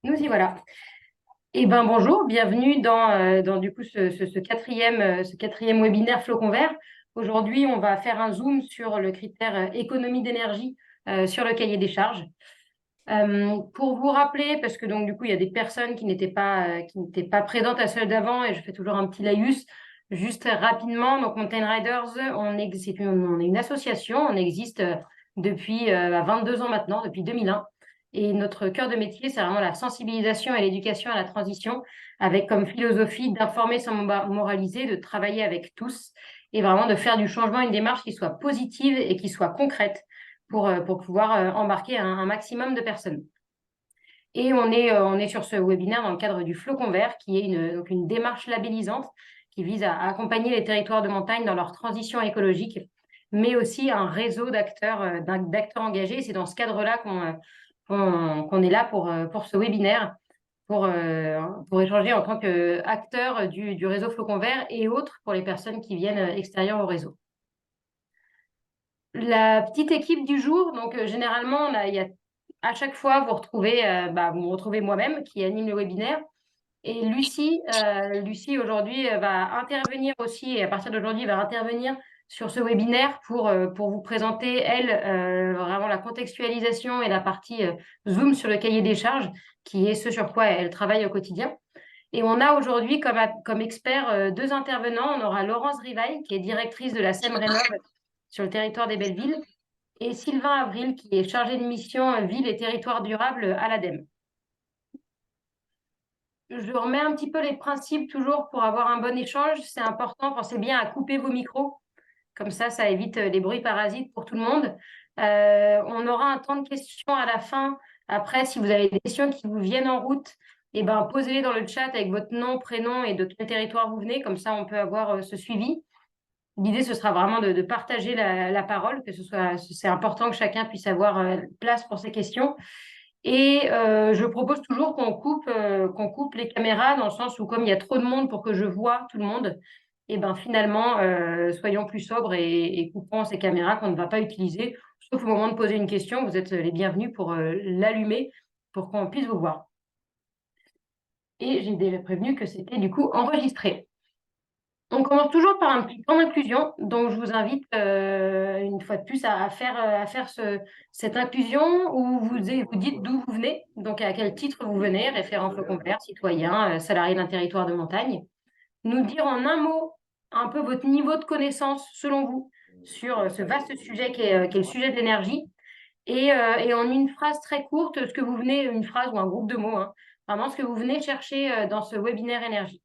Nous y voilà. Eh ben bonjour, bienvenue dans du coup ce quatrième webinaire Flocon Vert. Aujourd'hui, on va faire un zoom sur le critère économie d'énergie sur le cahier des charges. Pour vous rappeler, parce que donc du coup il y a des personnes qui n'étaient pas présentes à celle d'avant et je fais toujours un petit laïus juste rapidement. Donc Mountain Riders, on est une association, on existe depuis 22 ans maintenant, depuis 2001. Et notre cœur de métier, c'est vraiment la sensibilisation et l'éducation à la transition, avec comme philosophie d'informer sans moraliser, de travailler avec tous et vraiment de faire du changement une démarche qui soit positive et qui soit concrète pour pouvoir embarquer un maximum de personnes. Et on est sur ce webinaire dans le cadre du Flocon Vert, qui est donc une démarche labellisante qui vise à accompagner les territoires de montagne dans leur transition écologique, mais aussi un réseau d'acteurs engagés. C'est dans ce cadre-là qu'on est là pour ce webinaire, pour échanger en tant qu'acteurs du réseau Flocon Vert et autres pour les personnes qui viennent extérieures au réseau. La petite équipe du jour, donc généralement, il y a, à chaque fois, vous me retrouvez moi-même qui anime le webinaire. Et Lucie aujourd'hui va intervenir aussi, et à partir d'aujourd'hui, va intervenir sur ce webinaire pour vous présenter, elle, vraiment la contextualisation et la partie Zoom sur le cahier des charges, qui est ce sur quoi elle travaille au quotidien. Et on a aujourd'hui comme expert deux intervenants. On aura Laurence Rivaille, qui est directrice de la SEM Rénov' sur le territoire des Belleville, et Sylvain Avril, qui est chargé de mission ville et territoire durable à l'ADEME. Je remets un petit peu les principes toujours pour avoir un bon échange. C'est important, pensez bien à couper vos micros. Comme ça évite les bruits parasites pour tout le monde. On aura un temps de questions à la fin. Après, si vous avez des questions qui vous viennent en route, eh ben, posez-les dans le chat avec votre nom, prénom et de quel territoire vous venez. Comme ça, on peut avoir ce suivi. L'idée, ce sera vraiment de partager la parole, c'est important que chacun puisse avoir place pour ses questions. Et je propose toujours qu'on coupe les caméras dans le sens où comme il y a trop de monde pour que je vois tout le monde, et ben finalement, soyons plus sobres et coupons ces caméras qu'on ne va pas utiliser. Sauf au moment de poser une question, vous êtes les bienvenus pour l'allumer pour qu'on puisse vous voir. Et j'ai déjà prévenu que c'était du coup enregistré. On commence toujours par un petit plan d'inclusion, donc je vous invite une fois de plus à faire cette inclusion où vous dites d'où vous venez, donc à quel titre vous venez, référent Flocon Vert, citoyen, salarié d'un territoire de montagne. Nous dire en un mot un peu votre niveau de connaissance selon vous sur ce vaste sujet qui est le sujet de l'énergie et en une phrase très courte, ce que vous venez, une phrase ou un groupe de mots, hein, vraiment ce que vous venez chercher dans ce webinaire énergie.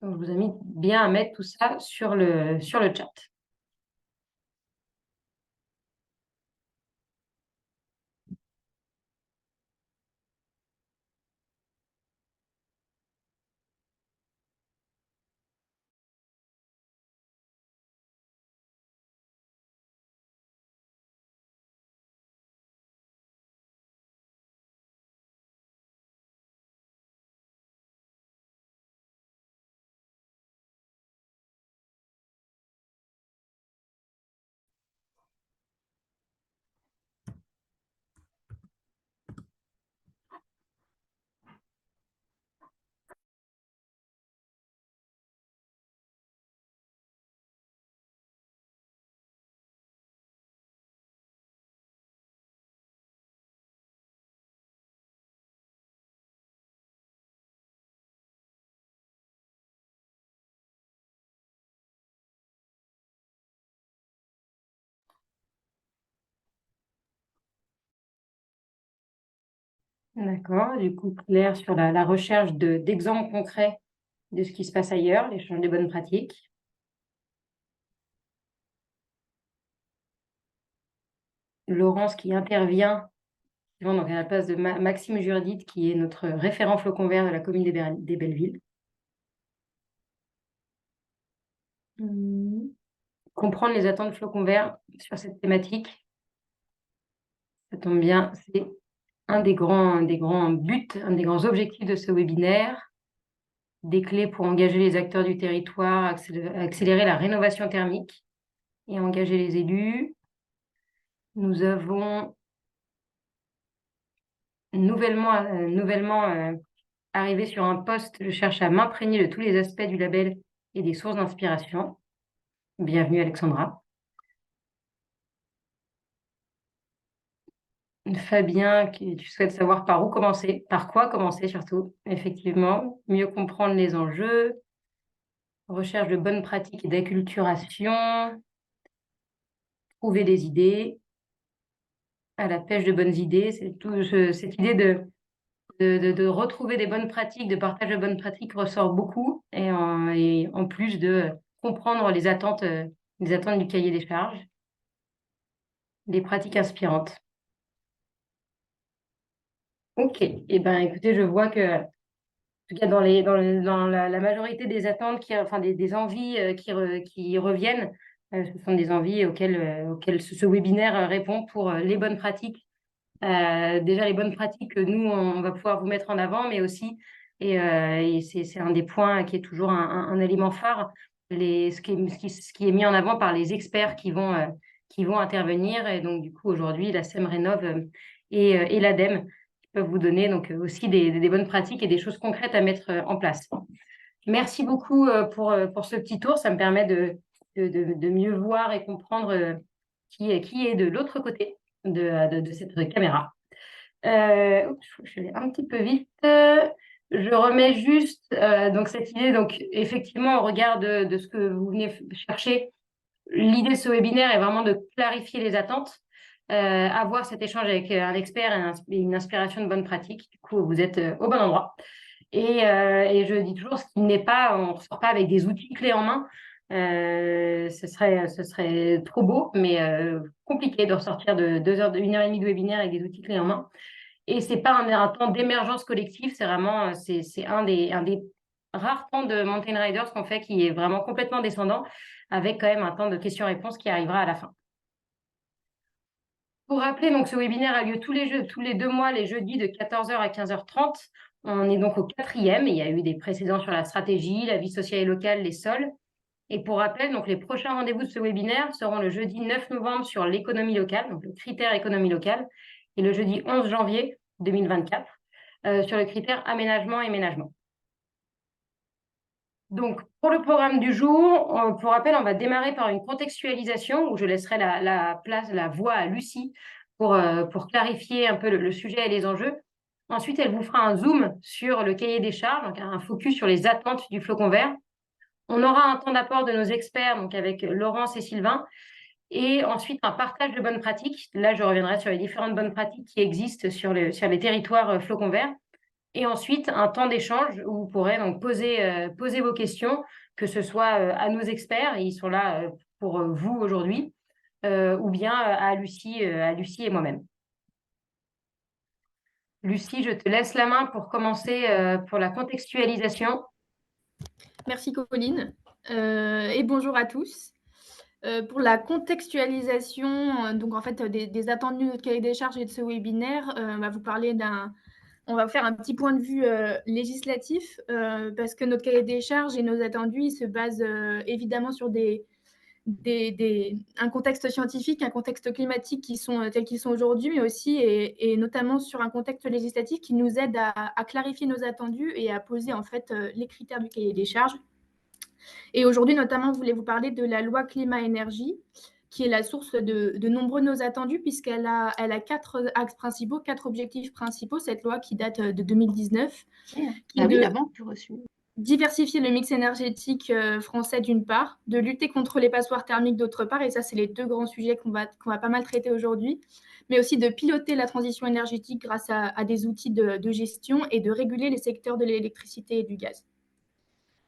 Donc, je vous invite bien à mettre tout ça sur le chat. D'accord, du coup, clair sur la recherche d'exemples concrets de ce qui se passe ailleurs, l'échange des bonnes pratiques. Laurence qui intervient donc à la place de Maxime Jurdite, qui est notre référent Flocon Vert de la commune des Bellevilles. Comprendre les attentes de Flocon Vert sur cette thématique. Ça tombe bien, c'est un des grands buts, un des grands objectifs de ce webinaire. Des clés pour engager les acteurs du territoire, accélérer la rénovation thermique et engager les élus. Nous avons nouvellement arrivé sur un poste. Je cherche à m'imprégner de tous les aspects du label et des sources d'inspiration. Bienvenue, Alexandra. Fabien, tu souhaites savoir par où commencer, par quoi commencer surtout, effectivement, mieux comprendre les enjeux, recherche de bonnes pratiques et d'acculturation, trouver des idées, à la pêche de bonnes idées, c'est tout cette idée de retrouver des bonnes pratiques, de partage de bonnes pratiques ressort beaucoup, et en plus de comprendre les attentes du cahier des charges, des pratiques inspirantes. Ok, et ben écoutez, je vois que en tout cas dans la majorité des attentes, enfin des envies qui reviennent, ce sont des envies auxquelles ce webinaire répond pour les bonnes pratiques. Déjà les bonnes pratiques que nous, on va pouvoir vous mettre en avant, mais aussi, et c'est un des points qui est toujours un élément phare, ce qui est mis en avant par les experts qui vont intervenir. Et donc, du coup, aujourd'hui, la SEM Rénov et l'ADEME peuvent vous donner donc aussi des bonnes pratiques et des choses concrètes à mettre en place. Merci beaucoup pour ce petit tour. Ça me permet de mieux voir et comprendre qui est de l'autre côté de cette caméra. Je vais un petit peu vite. Je remets juste donc cette idée. Donc, effectivement, au regard de ce que vous venez chercher, l'idée de ce webinaire est vraiment de clarifier les attentes, avoir cet échange avec un expert et une inspiration de bonne pratique. Du coup, vous êtes au bon endroit. Et je dis toujours, ce qui n'est pas, on ne ressort pas avec des outils clés en main. Ce serait trop beau, mais compliqué de ressortir de 2 heures, 1 heure et demie de webinaire avec des outils clés en main. Et c'est pas un temps d'émergence collective, c'est vraiment c'est un des rares temps de Mountain Riders qu'on fait qui est vraiment complètement descendant, avec quand même un temps de questions-réponses qui arrivera à la fin. Pour rappeler, donc, ce webinaire a lieu tous les 2 mois, les jeudis de 14h à 15h30. On est donc au 4e. Il y a eu des précédents sur la stratégie, la vie sociale et locale, les sols. Et pour rappel, donc, les prochains rendez-vous de ce webinaire seront le jeudi 9 novembre sur l'économie locale, donc le critère économie locale, et le jeudi 11 janvier 2024 sur le critère aménagement et ménagement. Donc, pour le programme du jour, pour rappel, on va démarrer par une contextualisation où je laisserai la voix à Lucie pour clarifier un peu le sujet et les enjeux. Ensuite, elle vous fera un zoom sur le cahier des charges, donc un focus sur les attentes du flocon vert. On aura un temps d'apport de nos experts, donc avec Laurence et Sylvain, et ensuite un partage de bonnes pratiques. Là, je reviendrai sur les différentes bonnes pratiques qui existent sur les territoires flocon vert. Et ensuite, un temps d'échange où vous pourrez donc poser vos questions, que ce soit à nos experts, et ils sont là pour vous aujourd'hui, ou bien à Lucie et moi-même. Lucie, je te laisse la main pour commencer pour la contextualisation. Merci Colline et bonjour à tous. Pour la contextualisation, donc en fait des attendus de notre cahier des charges et de ce webinaire, on va vous parler on va faire un petit point de vue législatif parce que notre cahier des charges et nos attendus ils se basent évidemment sur un contexte scientifique, un contexte climatique qui sont tels qu'ils sont aujourd'hui, mais aussi et notamment sur un contexte législatif qui nous aide à clarifier nos attendus et à poser en fait les critères du cahier des charges. Et aujourd'hui, notamment, je voulais vous parler de la loi climat-énergie, qui est la source de nombreux de nos attendus, puisqu'elle a 4 axes principaux, 4 objectifs principaux, cette loi qui date de 2019. Qui est la banque reçue. Diversifier le mix énergétique français d'une part, de lutter contre les passoires thermiques d'autre part, et ça c'est les 2 grands sujets qu'on va pas mal traiter aujourd'hui, mais aussi de piloter la transition énergétique grâce à des outils de gestion et de réguler les secteurs de l'électricité et du gaz.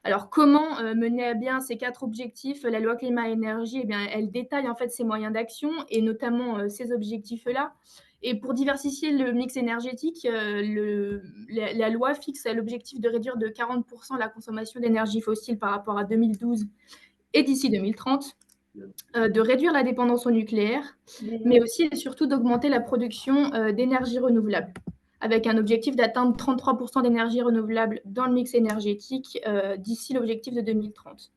Alors, comment mener à bien ces 4 objectifs? La loi climat-énergie, eh bien, elle détaille en fait ses moyens d'action et notamment ces objectifs-là. Et pour diversifier le mix énergétique, la loi fixe l'objectif de réduire de 40% la consommation d'énergie fossile par rapport à 2012 et d'ici 2030, de réduire la dépendance au nucléaire, mais aussi et surtout d'augmenter la production d'énergie renouvelable, avec un objectif d'atteindre 33% d'énergie renouvelable dans le mix énergétique d'ici l'objectif de 2030.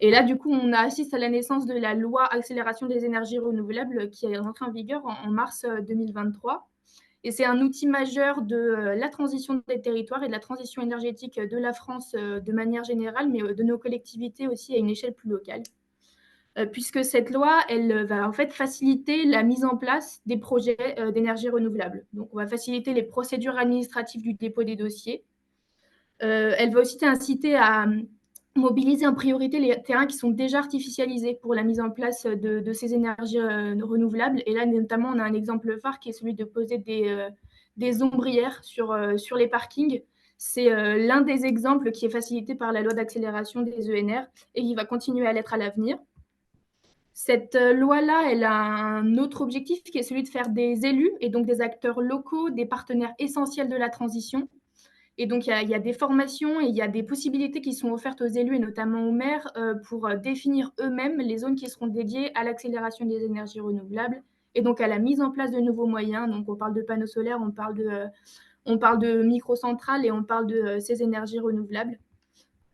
Et là, du coup, on assiste à la naissance de la loi accélération des énergies renouvelables qui est entrée en vigueur en mars 2023. Et c'est un outil majeur de la transition des territoires et de la transition énergétique de la France de manière générale, mais de nos collectivités aussi à une échelle plus locale. Puisque cette loi, elle va en fait faciliter la mise en place des projets d'énergie renouvelable. Donc, on va faciliter les procédures administratives du dépôt des dossiers. Elle va aussi inciter à mobiliser en priorité les terrains qui sont déjà artificialisés pour la mise en place de ces énergies renouvelables. Et là, notamment, on a un exemple phare qui est celui de poser des ombrières sur les parkings. C'est l'un des exemples qui est facilité par la loi d'accélération des ENR et qui va continuer à l'être à l'avenir. Cette loi-là, elle a un autre objectif qui est celui de faire des élus et donc des acteurs locaux, des partenaires essentiels de la transition. Et donc, il y a des formations et il y a des possibilités qui sont offertes aux élus et notamment aux maires pour définir eux-mêmes les zones qui seront dédiées à l'accélération des énergies renouvelables et donc à la mise en place de nouveaux moyens. Donc, on parle de panneaux solaires, on parle de microcentrales et on parle de ces énergies renouvelables,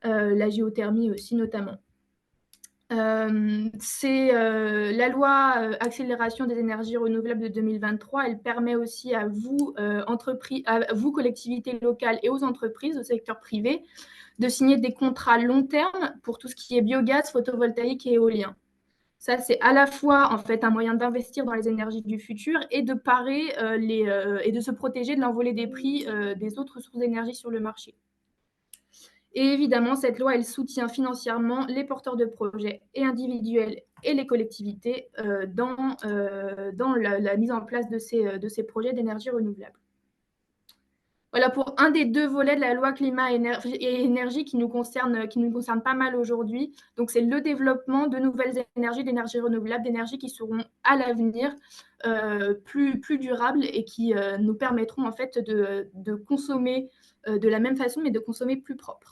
la géothermie aussi notamment. C'est la loi accélération des énergies renouvelables de 2023. Elle permet aussi à vous, à vous, collectivités locales et aux entreprises, au secteur privé, de signer des contrats long terme pour tout ce qui est biogaz, photovoltaïque et éolien. Ça, c'est à la fois en fait un moyen d'investir dans les énergies du futur et de parer et de se protéger de l'envolée des prix des autres sources d'énergie sur le marché. Et évidemment, cette loi, elle soutient financièrement les porteurs de projets et individuels et les collectivités dans la mise en place de ces projets d'énergie renouvelable. Voilà pour un des deux volets de la loi climat et énergie qui nous concerne pas mal aujourd'hui. Donc, c'est le développement de nouvelles énergies, d'énergies renouvelables, d'énergies qui seront à l'avenir plus durables et qui nous permettront en fait de consommer de la même façon, mais de consommer plus propre.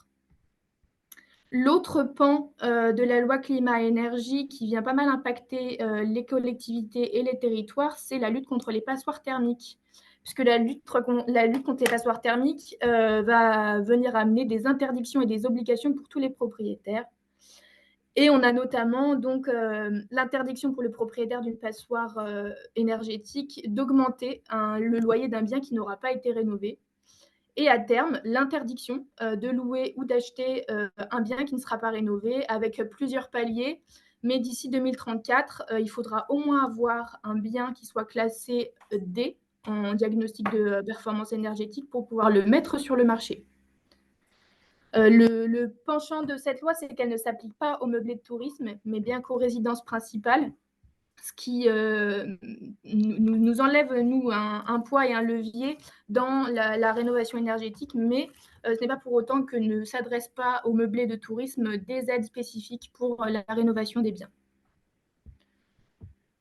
L'autre pan de la loi climat-énergie qui vient pas mal impacter les collectivités et les territoires, c'est la lutte contre les passoires thermiques. Puisque la lutte contre les passoires thermiques va venir amener des interdictions et des obligations pour tous les propriétaires. Et on a notamment donc l'interdiction pour le propriétaire d'une passoire énergétique d'augmenter le loyer d'un bien qui n'aura pas été rénové. Et à terme, l'interdiction de louer ou d'acheter un bien qui ne sera pas rénové avec plusieurs paliers. Mais d'ici 2034, il faudra au moins avoir un bien qui soit classé D en diagnostic de performance énergétique pour pouvoir le mettre sur le marché. Le penchant de cette loi, c'est qu'elle ne s'applique pas aux meublés de tourisme, mais bien qu'aux résidences principales, ce qui nous enlève, nous, un poids et un levier dans la rénovation énergétique, mais ce n'est pas pour autant que ne s'adresse pas aux meublés de tourisme des aides spécifiques pour la rénovation des biens.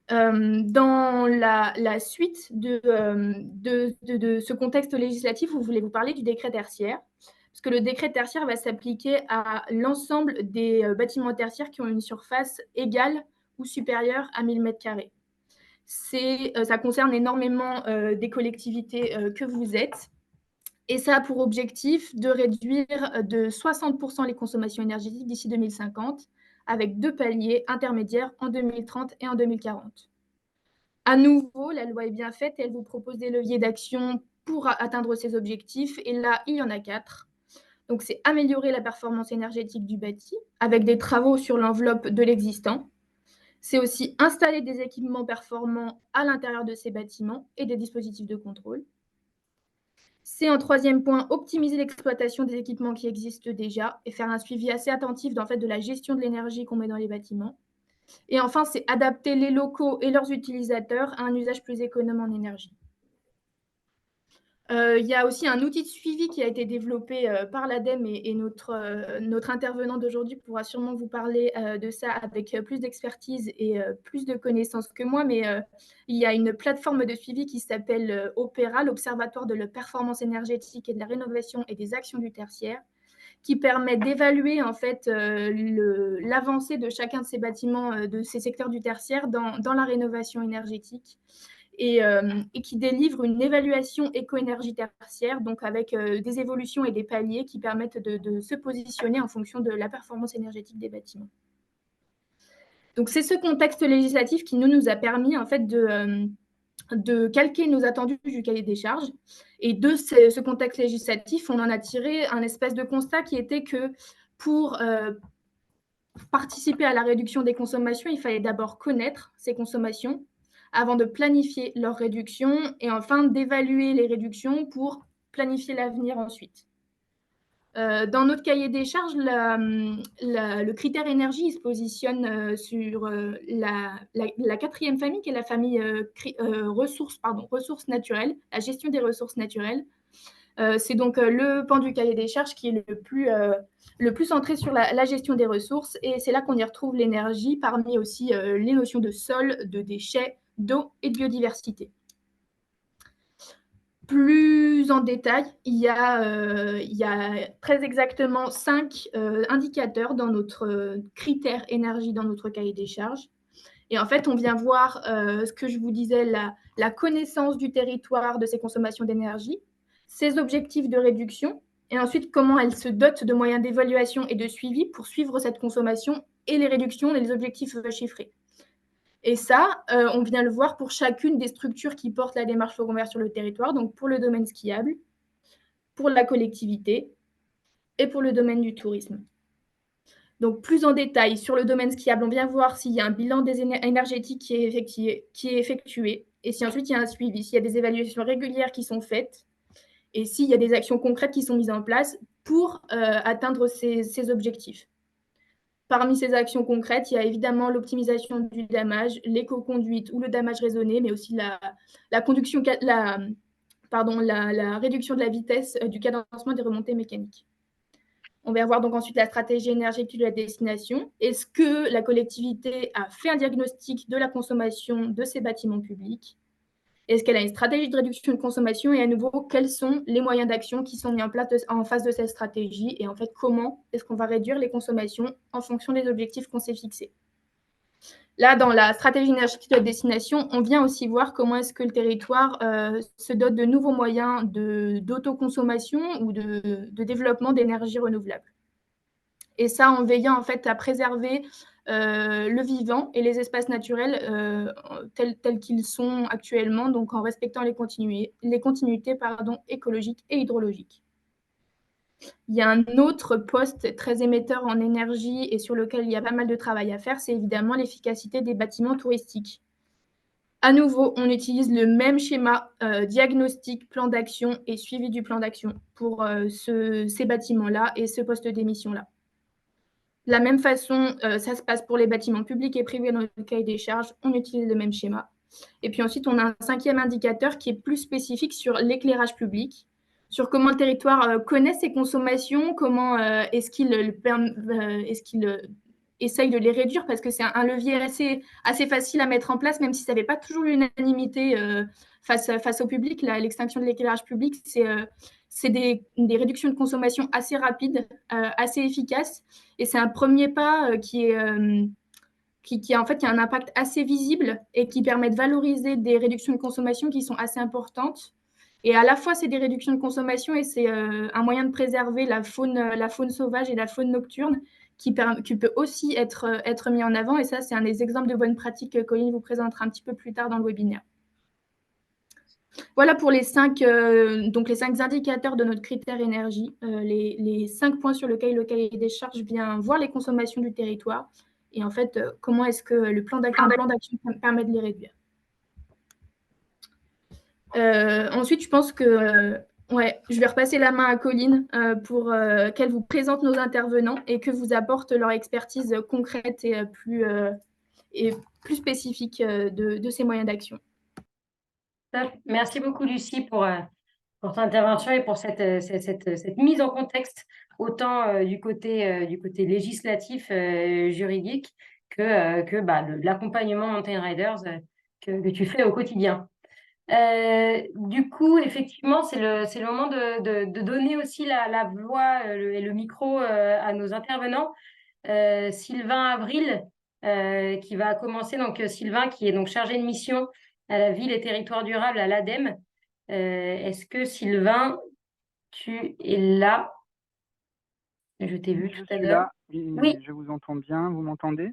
Dans la suite de ce contexte législatif, vous voulez vous parler du décret tertiaire, parce que le décret tertiaire va s'appliquer à l'ensemble des bâtiments tertiaires qui ont une surface égale ou supérieure à 1000 m². Ça concerne énormément des collectivités que vous êtes. Et ça a pour objectif de réduire de 60% les consommations énergétiques d'ici 2050, avec 2 paliers intermédiaires en 2030 et en 2040. À nouveau, la loi est bien faite et elle vous propose des leviers d'action pour atteindre ces objectifs. Et là, il y en a 4. Donc, c'est améliorer la performance énergétique du bâti avec des travaux sur l'enveloppe de l'existant. C'est aussi installer des équipements performants à l'intérieur de ces bâtiments et des dispositifs de contrôle. C'est en troisième point, optimiser l'exploitation des équipements qui existent déjà et faire un suivi assez attentif de la gestion de l'énergie qu'on met dans les bâtiments. Et enfin, c'est adapter les locaux et leurs utilisateurs à un usage plus économe en énergie. Il y a aussi un outil de suivi qui a été développé par l'ADEME et notre intervenant d'aujourd'hui pourra sûrement vous parler de ça avec plus d'expertise et plus de connaissances que moi, mais il y a une plateforme de suivi qui s'appelle Opéra, l'Observatoire de la performance énergétique et de la rénovation et des actions du tertiaire, qui permet d'évaluer en fait l'avancée de chacun de ces bâtiments, de ces secteurs du tertiaire dans la rénovation énergétique. Et qui délivre une évaluation éco-énergie tertiaire, donc avec des évolutions et des paliers qui permettent de se positionner en fonction de la performance énergétique des bâtiments. Donc, c'est ce contexte législatif qui nous a permis en fait de calquer nos attendus du cahier des charges. Et de ce contexte législatif, on en a tiré un espèce de constat qui était que pour participer à la réduction des consommations, il fallait d'abord connaître ces consommations avant de planifier leur réduction et enfin d'évaluer les réductions pour planifier l'avenir ensuite. Dans notre cahier des charges, le critère énergie il se positionne sur la quatrième famille, qui est la famille ressources naturelles, la gestion des ressources naturelles. C'est donc le pan du cahier des charges qui est le plus centré sur la gestion des ressources. Et c'est là qu'on y retrouve l'énergie, parmi aussi les notions de sol, de déchets, d'eau et de biodiversité. Plus en détail, il y a très exactement 5 indicateurs dans notre critère énergie dans notre cahier des charges. Et en fait, on vient voir ce que je vous disais, la connaissance du territoire, de ses consommations d'énergie, ses objectifs de réduction, et ensuite comment elle se dote de moyens d'évaluation et de suivi pour suivre cette consommation et les réductions et les objectifs chiffrés. Et ça, on vient le voir pour chacune des structures qui portent la démarche Flots sur le territoire, donc pour le domaine skiable, pour la collectivité et pour le domaine du tourisme. Donc, plus en détail sur le domaine skiable, on vient voir s'il y a un bilan énergétique qui est effectué et si ensuite il y a un suivi, s'il y a des évaluations régulières qui sont faites et s'il y a des actions concrètes qui sont mises en place pour atteindre ces objectifs. Parmi ces actions concrètes, il y a évidemment l'optimisation du damage, l'éco-conduite ou le damage raisonné, mais aussi la réduction de la vitesse du cadencement des remontées mécaniques. On va voir donc ensuite la stratégie énergétique de la destination. Est-ce que la collectivité a fait un diagnostic de la consommation de ces bâtiments publics? Est-ce qu'elle a une stratégie de réduction de consommation? Et à nouveau, quels sont les moyens d'action qui sont mis en place en face de cette stratégie? Et en fait, comment est-ce qu'on va réduire les consommations en fonction des objectifs qu'on s'est fixés? Là, dans la stratégie énergétique de la destination, on vient aussi voir comment est-ce que le territoire se dote de nouveaux moyens d'autoconsommation ou de développement d'énergie renouvelable. Et ça, en veillant en fait à préserver le vivant et les espaces naturels tels qu'ils sont actuellement, donc en respectant les continuités écologiques et hydrologiques. Il y a un autre poste très émetteur en énergie et sur lequel il y a pas mal de travail à faire, c'est évidemment l'efficacité des bâtiments touristiques. À nouveau, on utilise le même schéma diagnostic, plan d'action et suivi du plan d'action pour ces bâtiments-là et ce poste d'émission-là. De la même façon, ça se passe pour les bâtiments publics et privés dans le cahier des charges, on utilise le même schéma. Et puis ensuite, on a un 5e indicateur qui est plus spécifique sur l'éclairage public, sur comment le territoire connaît ses consommations, comment est-ce qu'il essaye de les réduire, parce que c'est un levier assez facile à mettre en place, même si ça n'avait pas toujours l'unanimité face au public. L'extinction de l'éclairage public, c'est des réductions de consommation assez rapides, assez efficaces, et c'est un premier pas qui a un impact assez visible et qui permet de valoriser des réductions de consommation qui sont assez importantes. Et à la fois, c'est des réductions de consommation et c'est un moyen de préserver la faune sauvage et la faune nocturne qui peut aussi être mis en avant. Et ça, c'est un des exemples de bonnes pratiques que Colline vous présentera un petit peu plus tard dans le webinaire. Voilà pour les 5 indicateurs de notre critère énergie, les 5 points sur lesquels le cahier des charges vient voir les consommations du territoire et en fait, comment est-ce que le plan d'action permet de les réduire. Ensuite, je pense que je vais repasser la main à Colline pour qu'elle vous présente nos intervenants et que vous apporte leur expertise concrète et plus spécifique de ces moyens d'action. Merci beaucoup, Lucie, pour ton intervention et pour cette mise en contexte, autant du côté législatif, juridique, que de l'accompagnement Mountain Riders que tu fais au quotidien. Du coup, effectivement, c'est le moment de donner aussi la voix et le micro à nos intervenants. Sylvain Avril, qui va commencer. Donc, Sylvain, qui est donc chargé de mission à la ville et territoire durable à l'ADEME. Est-ce que Sylvain, tu es là? Je t'ai vu tout à l'heure. Oui, je vous entends bien. Vous m'entendez?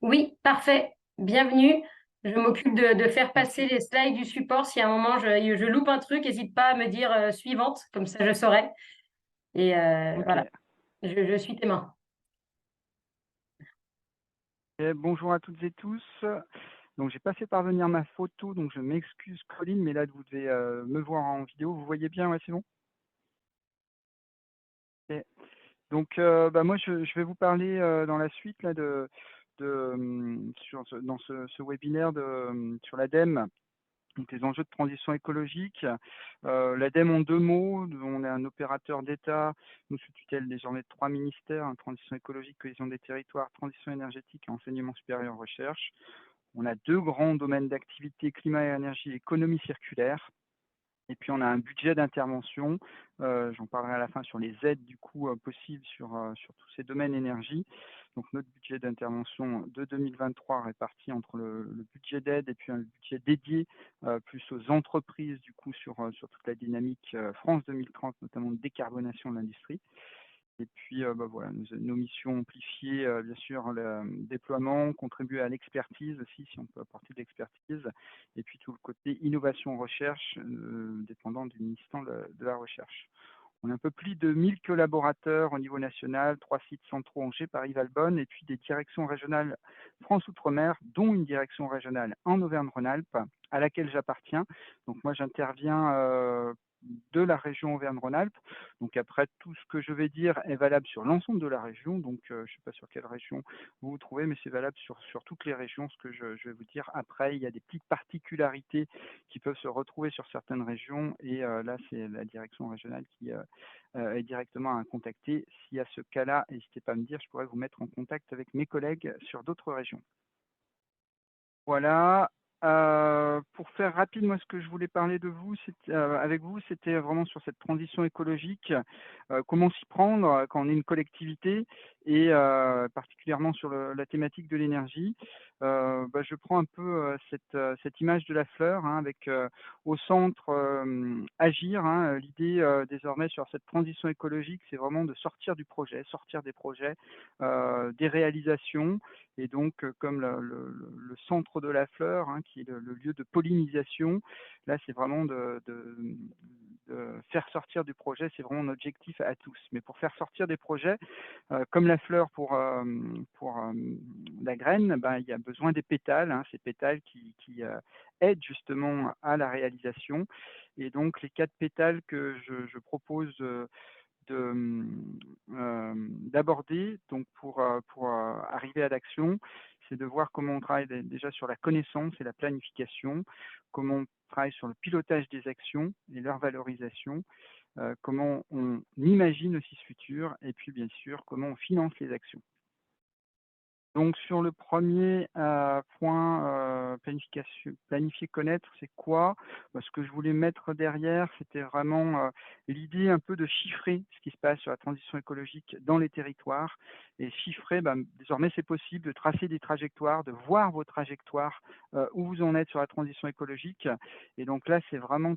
Oui, parfait. Bienvenue. Je m'occupe de faire passer Merci. les slides du support. Si à un moment je loupe un truc, n'hésite pas à me dire suivante, comme ça je saurai. Et Ok. voilà, je suis tes mains. Et bonjour à toutes et tous. Donc, j'ai pas fait parvenir ma photo, donc je m'excuse, Colline, mais là, vous devez me voir en vidéo. Vous voyez bien, ouais, c'est bon? Ok. Donc, moi, je vais vous parler dans la suite là, dans ce webinaire sur l'ADEME, donc les enjeux de transition écologique. L'ADEME en deux mots, on est un opérateur d'État, nous sous tutelle désormais de trois ministères, hein, transition écologique, cohésion des territoires, transition énergétique et enseignement supérieur recherche. On a deux grands domaines d'activité, climat et énergie, économie circulaire. Et puis on a un budget d'intervention, j'en parlerai à la fin sur les aides du coup possibles sur tous ces domaines énergie. Donc notre budget d'intervention de 2023 réparti entre le budget d'aide et puis un budget dédié plus aux entreprises du coup sur toute la dynamique France 2030, notamment de décarbonation de l'industrie. Et puis, voilà, nos missions amplifiées, bien sûr, le déploiement, contribuer à l'expertise aussi, si on peut apporter de l'expertise, et puis tout le côté innovation-recherche, dépendant du ministère de la Recherche. On a un peu plus de 1000 collaborateurs au niveau national, 3 sites centraux, Angers, Paris, Valbonne, et puis des directions régionales France Outre-mer, dont une direction régionale en Auvergne-Rhône-Alpes, à laquelle j'appartiens. Donc moi, j'interviens de la région Auvergne-Rhône-Alpes. Donc après, tout ce que je vais dire est valable sur l'ensemble de la région. Donc je ne sais pas sur quelle région vous vous trouvez, mais c'est valable sur toutes les régions, ce que je vais vous dire. Après, il y a des petites particularités qui peuvent se retrouver sur certaines régions. Et là, c'est la direction régionale qui est directement à contacter. S'il y a ce cas-là, n'hésitez pas à me dire, je pourrais vous mettre en contact avec mes collègues sur d'autres régions. Voilà. Pour faire rapide, moi, ce que je voulais parler avec vous, c'était vraiment sur cette transition écologique, comment s'y prendre quand on est une collectivité et particulièrement sur la thématique de l'énergie. Je prends un peu cette image de la fleur, hein, avec au centre agir, hein. L'idée désormais sur cette transition écologique, c'est vraiment de sortir du projet, sortir des projets, des réalisations. Et donc, comme le centre de la fleur, hein, qui est le lieu de pollinisation, là, c'est vraiment de faire sortir du projet, c'est vraiment un objectif à tous. Mais pour faire sortir des projets, comme la fleur pour la graine, ben, il y a besoin des pétales, hein, ces pétales qui aident justement à la réalisation. Et donc, les 4 pétales que je propose d'aborder donc pour arriver à l'action, c'est de voir comment on travaille déjà sur la connaissance et la planification, comment on travaille sur le pilotage des actions et leur valorisation, comment on imagine aussi ce futur et puis bien sûr comment on finance les actions. Donc sur le premier point, planifier, connaître, c'est quoi? Ce que je voulais mettre derrière, c'était vraiment l'idée un peu de chiffrer ce qui se passe sur la transition écologique dans les territoires. Et chiffrer, désormais c'est possible de tracer des trajectoires, de voir vos trajectoires, où vous en êtes sur la transition écologique. Et donc là, c'est vraiment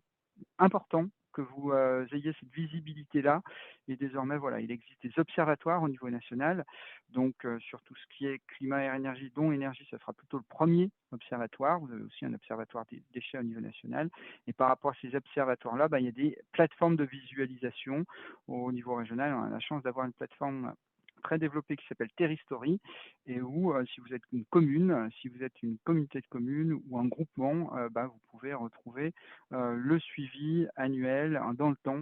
important que vous ayez cette visibilité-là. Et désormais, voilà, il existe des observatoires au niveau national. Donc, sur tout ce qui est climat et énergie, dont énergie, ça sera plutôt le premier observatoire. Vous avez aussi un observatoire des déchets au niveau national. Et par rapport à ces observatoires-là, il y a des plateformes de visualisation au niveau régional. On a la chance d'avoir une plateforme très développée qui s'appelle Terristory et où, si vous êtes une commune, si vous êtes une communauté de communes ou un groupement, vous pouvez retrouver le suivi annuel dans le temps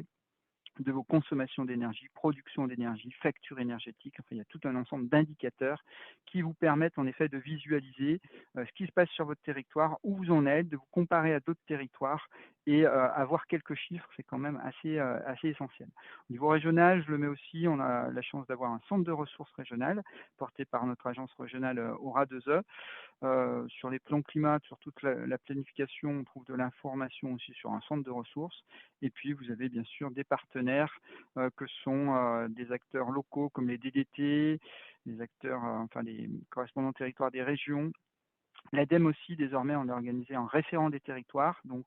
de vos consommations d'énergie, production d'énergie, facture énergétique. Enfin, il y a tout un ensemble d'indicateurs qui vous permettent en effet de visualiser ce qui se passe sur votre territoire, où vous en êtes, de vous comparer à d'autres territoires et avoir quelques chiffres, c'est quand même assez essentiel. Au niveau régional, je le mets aussi, on a la chance d'avoir un centre de ressources régionales porté par notre agence régionale Aura 2E. Sur les plans climat, sur toute la planification, on trouve de l'information aussi sur un centre de ressources. Et puis, vous avez bien sûr des partenaires que sont des acteurs locaux comme les DDT, les acteurs, les correspondants territoires des régions, L'ADEME aussi, désormais, on est organisé en référent des territoires. Donc,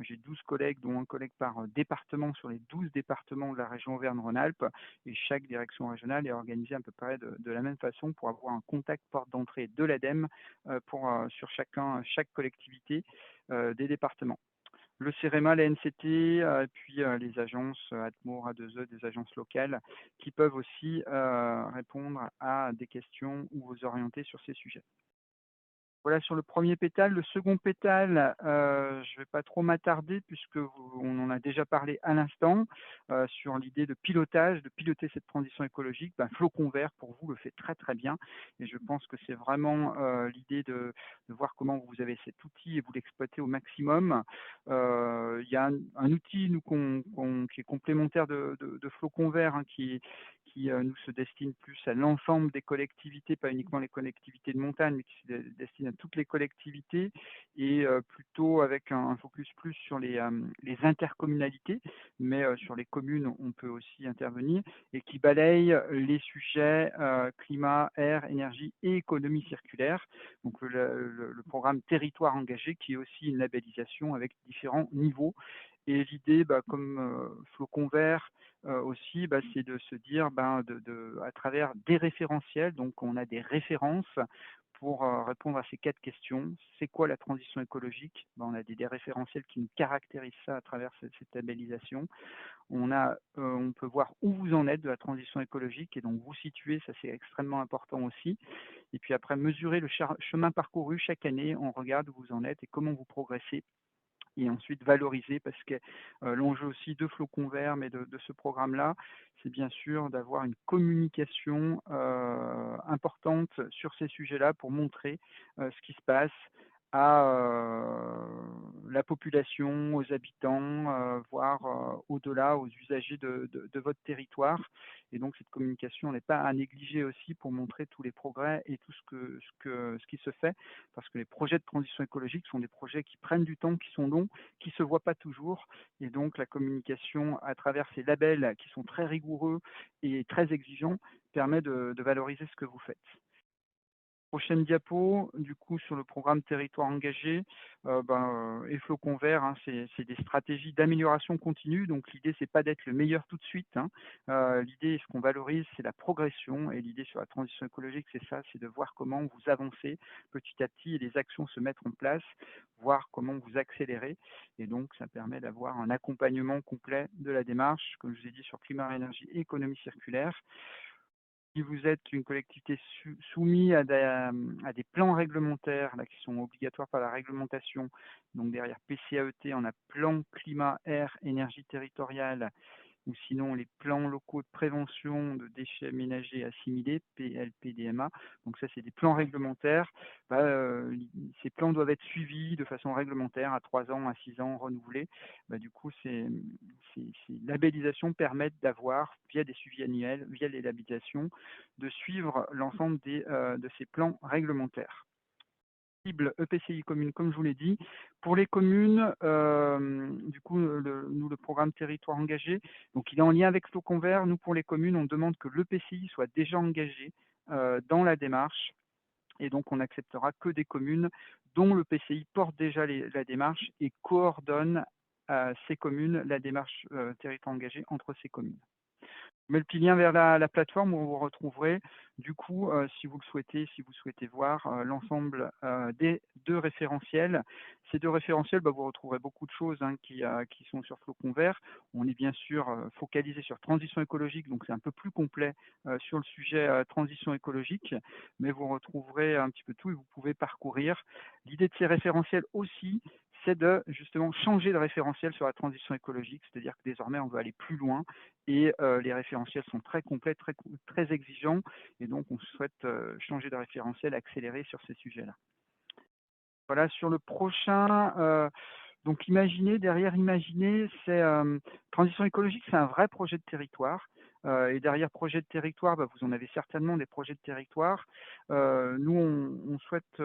j'ai 12 collègues, dont un collègue par département sur les 12 départements de la région Auvergne-Rhône-Alpes. Et chaque direction régionale est organisée à peu près de la même façon pour avoir un contact porte d'entrée de l'ADEME sur chaque collectivité des départements. Le CEREMA, la NCT, puis les agences ATMOR, A2E, des agences locales qui peuvent aussi répondre à des questions ou vous orienter sur ces sujets. Voilà sur le premier pétale. Le second pétale, je ne vais pas trop m'attarder puisque on en a déjà parlé à l'instant sur l'idée de pilotage, de piloter cette transition écologique. Flocon Vert, pour vous, le fait très très bien. Et je pense que c'est vraiment l'idée de voir comment vous avez cet outil et vous l'exploitez au maximum. Il y a un outil qui est complémentaire de Flocon Vert, hein, qui nous se destine plus à l'ensemble des collectivités, pas uniquement les collectivités de montagne, mais qui se destine à toutes les collectivités et plutôt avec un focus plus sur les intercommunalités, mais sur les communes, on peut aussi intervenir et qui balaye les sujets climat, air, énergie et économie circulaire. Donc le programme Territoire engagé qui est aussi une labellisation avec différents niveaux. Et l'idée, comme Flocon Vert aussi, c'est de se dire à travers des référentiels, donc on a des références pour répondre à ces 4 questions. C'est quoi la transition écologique? On a des référentiels qui nous caractérisent ça à travers cette labellisation. On peut voir où vous en êtes de la transition écologique et donc vous situer, ça c'est extrêmement important aussi. Et puis après, mesurer le chemin parcouru chaque année, on regarde où vous en êtes et comment vous progressez. Et ensuite valoriser, parce que l'enjeu aussi de Flocon Vert, mais de ce programme-là, c'est bien sûr d'avoir une communication importante sur ces sujets-là pour montrer ce qui se passe à la population, aux habitants, voire au-delà, aux usagers de votre territoire. Et donc cette communication n'est pas à négliger aussi pour montrer tous les progrès et tout ce qui se fait, parce que les projets de transition écologique sont des projets qui prennent du temps, qui sont longs, qui ne se voient pas toujours. Et donc la communication à travers ces labels qui sont très rigoureux et très exigeants permet de valoriser ce que vous faites. Prochaine diapo, du coup, sur le programme Territoire engagé et Flocon Vert, hein, c'est des stratégies d'amélioration continue. Donc, l'idée, c'est pas d'être le meilleur tout de suite, hein. L'idée, ce qu'on valorise, c'est la progression. Et l'idée sur la transition écologique, c'est ça, c'est de voir comment vous avancez petit à petit et les actions se mettre en place, voir comment vous accélérez. Et donc, ça permet d'avoir un accompagnement complet de la démarche, comme je vous ai dit, sur climat, énergie et économie circulaire. Si vous êtes une collectivité soumise à des plans réglementaires là, qui sont obligatoires par la réglementation, donc derrière PCAET, on a plan climat, air, énergie territoriale, ou sinon les plans locaux de prévention de déchets ménagers assimilés, PLPDMA. Donc ça, c'est des plans réglementaires. Ces plans doivent être suivis de façon réglementaire à 3 ans, à 6 ans, renouvelés. Du coup, ces labellisations permettent d'avoir, via des suivis annuels, via les labellisations, de suivre l'ensemble de ces plans réglementaires. EPCI commune, comme je vous l'ai dit. Pour les communes, du coup, le programme Territoire engagé, donc il est en lien avec Flocon Vert. Nous, pour les communes, on demande que l'EPCI soit déjà engagé dans la démarche. Et donc, on n'acceptera que des communes dont l'EPCI porte déjà la démarche et coordonne ces communes, la démarche Territoire engagé entre ces communes. Je mets le petit lien vers la plateforme où vous retrouverez, du coup, si vous le souhaitez voir l'ensemble des 2 référentiels. Ces 2 référentiels, vous retrouverez beaucoup de choses hein, qui sont sur Flocon Vert. On est bien sûr focalisé sur transition écologique, donc c'est un peu plus complet sur le sujet transition écologique, mais vous retrouverez un petit peu tout et vous pouvez parcourir. L'idée de ces référentiels aussi, c'est de justement changer de référentiel sur la transition écologique, c'est-à-dire que désormais on veut aller plus loin et les référentiels sont très complets, très exigeants et donc on souhaite changer de référentiel, accélérer sur ces sujets-là. Voilà, sur le prochain, donc imaginez, c'est transition écologique, c'est un vrai projet de territoire. Et derrière projet de territoire, bah, vous en avez certainement des projets de territoire. Nous, on souhaite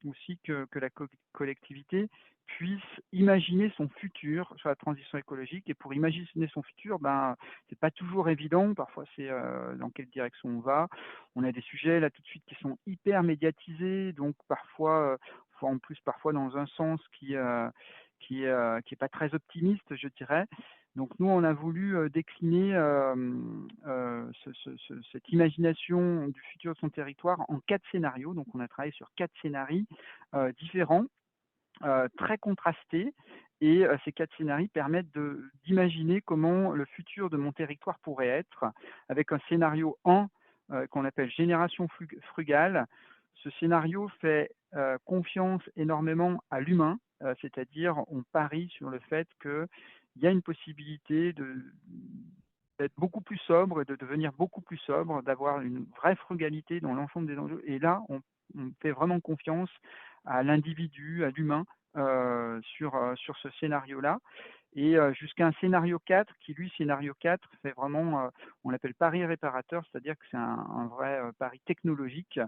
aussi que la collectivité puisse imaginer son futur sur la transition écologique. Et pour imaginer son futur, ben, c'est pas toujours évident. Parfois, c'est dans quelle direction on va. On a des sujets là tout de suite qui sont hyper médiatisés, donc parfois, en plus parfois dans un sens qui est pas très optimiste, je dirais. Donc nous, on a voulu décliner cette imagination du futur de son territoire en 4 scénarios. Donc on a travaillé sur 4 scénarios différents, très contrastés. Et ces 4 scénarios permettent d'imaginer comment le futur de mon territoire pourrait être, avec un scénario 1 qu'on appelle génération frugale. Ce scénario fait confiance énormément à l'humain, c'est-à-dire on parie sur le fait qu'il y a une possibilité d'être beaucoup plus sobre et de devenir beaucoup plus sobre, d'avoir une vraie frugalité dans l'ensemble des enjeux. Et là, on fait vraiment confiance à l'individu, à l'humain, sur ce scénario-là. Et jusqu'à un scénario 4 qui, lui, scénario 4, fait vraiment, on l'appelle pari réparateur, c'est-à-dire que c'est un vrai pari technologique.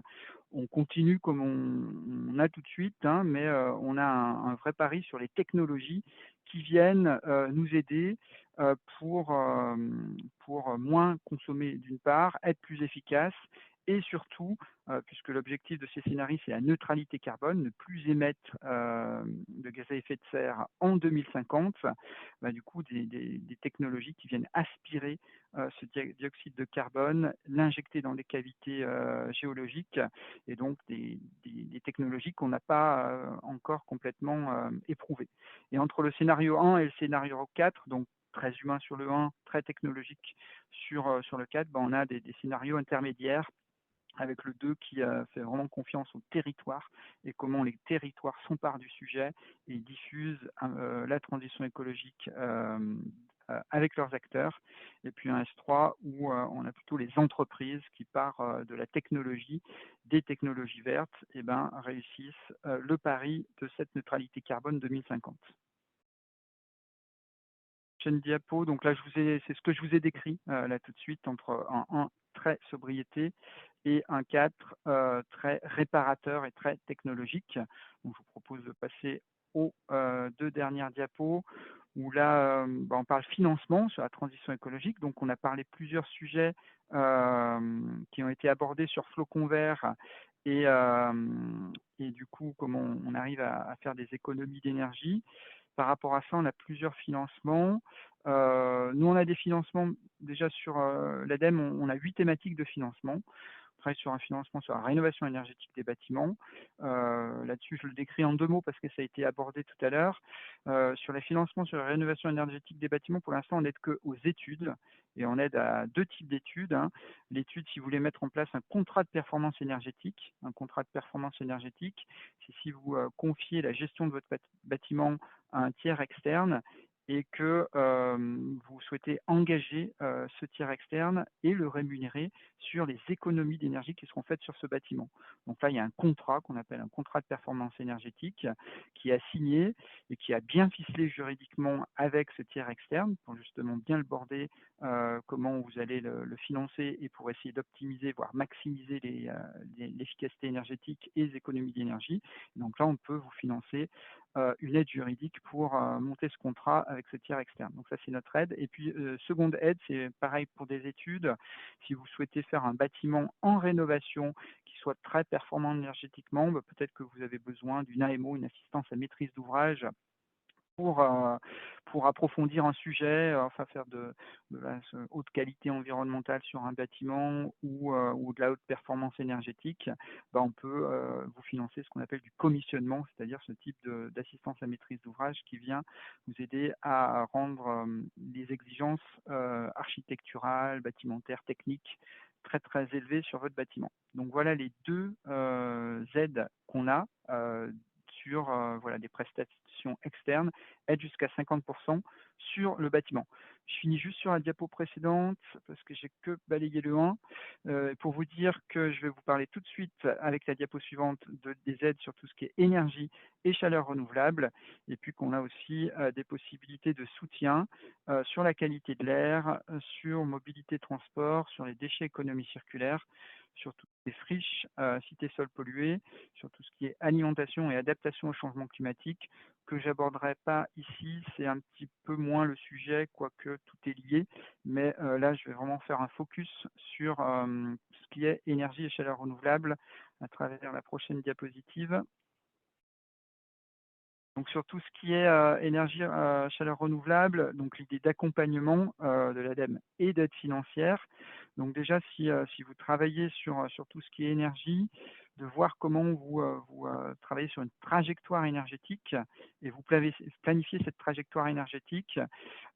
On continue comme on a tout de suite, hein, mais on a un vrai pari sur les technologies qui viennent nous aider pour moins consommer d'une part, être plus efficace et surtout, puisque l'objectif de ces scénarios, c'est la neutralité carbone, ne plus émettre de gaz à effet de serre en 2050, bah, du coup, des technologies qui viennent aspirer ce dioxyde de carbone, l'injecter dans les cavités géologiques, et donc des technologies qu'on n'a pas encore complètement éprouvées. Et entre le scénario 1 et le scénario 4, donc très humain sur le 1, très technologique sur le 4, bah, on a des scénarios intermédiaires avec le 2 qui fait vraiment confiance au territoire et comment les territoires s'emparent du sujet et diffusent la transition écologique avec leurs acteurs. Et puis un S3 où on a plutôt les entreprises qui, par de la technologie, des technologies vertes, et ben, réussissent le pari de cette neutralité carbone 2050. Prochaine diapo, donc là c'est ce que je vous ai décrit là tout de suite entre un 1 très sobriété et un 4 très réparateur et très technologique. Donc, je vous propose de passer aux 2 dernières diapos où là on parle financement sur la transition écologique. Donc on a parlé plusieurs sujets qui ont été abordés sur Flocon Vert et du coup comment on arrive à faire des économies d'énergie. Par rapport à ça, on a plusieurs financements. Nous, on a des financements déjà sur l'ADEME, on a 8 thématiques de financement. On travaille sur un financement sur la rénovation énergétique des bâtiments. Là-dessus, je le décris en 2 mots parce que ça a été abordé tout à l'heure. Sur les financements sur la rénovation énergétique des bâtiments, pour l'instant, on n'aide qu'aux études et on aide à 2 types d'études. Hein. L'étude, si vous voulez mettre en place un contrat de performance énergétique, c'est si vous confiez la gestion de votre bâtiment à un tiers externe et que vous souhaitez engager ce tiers externe et le rémunérer sur les économies d'énergie qui seront faites sur ce bâtiment. Donc là, il y a un contrat qu'on appelle un contrat de performance énergétique qui est signé et qui a bien ficelé juridiquement avec ce tiers externe pour justement bien le border, comment vous allez le financer et pour essayer d'optimiser, voire maximiser l'efficacité énergétique et les économies d'énergie. Donc là, on peut vous financer une aide juridique pour monter ce contrat avec ce tiers externe. Donc ça, c'est notre aide. Et puis, seconde aide, c'est pareil pour des études. Si vous souhaitez faire un bâtiment en rénovation qui soit très performant énergétiquement, bah, peut-être que vous avez besoin d'une AMO, une assistance à maîtrise d'ouvrage, pour approfondir un sujet, enfin faire de la haute qualité environnementale sur un bâtiment ou de la haute performance énergétique, bah, on peut vous financer ce qu'on appelle du commissionnement, c'est-à-dire ce type d'assistance à maîtrise d'ouvrage qui vient vous aider à rendre les exigences architecturales, bâtimentaires, techniques très très élevées sur votre bâtiment. Donc voilà les 2 aides qu'on a sur voilà, des prestations externes, aide jusqu'à 50% sur le bâtiment. Je finis juste sur la diapo précédente parce que j'ai que balayé le 1 pour vous dire que je vais vous parler tout de suite avec la diapo suivante des aides sur tout ce qui est énergie et chaleur renouvelable, et puis qu'on a aussi des possibilités de soutien sur la qualité de l'air, sur mobilité transport, sur les déchets économie circulaire, sur toutes les friches, cités sols pollués, sur tout ce qui est alimentation et adaptation au changement climatique, que j'aborderai pas ici, c'est un petit peu moins le sujet, quoique tout est lié, mais là je vais vraiment faire un focus sur ce qui est énergie et chaleur renouvelable à travers la prochaine diapositive. Donc sur tout ce qui est énergie, chaleur renouvelable, donc l'idée d'accompagnement de l'ADEME et d'aide financière. Donc déjà, si vous travaillez sur tout ce qui est énergie, de voir comment vous travaillez sur une trajectoire énergétique et vous planifiez cette trajectoire énergétique.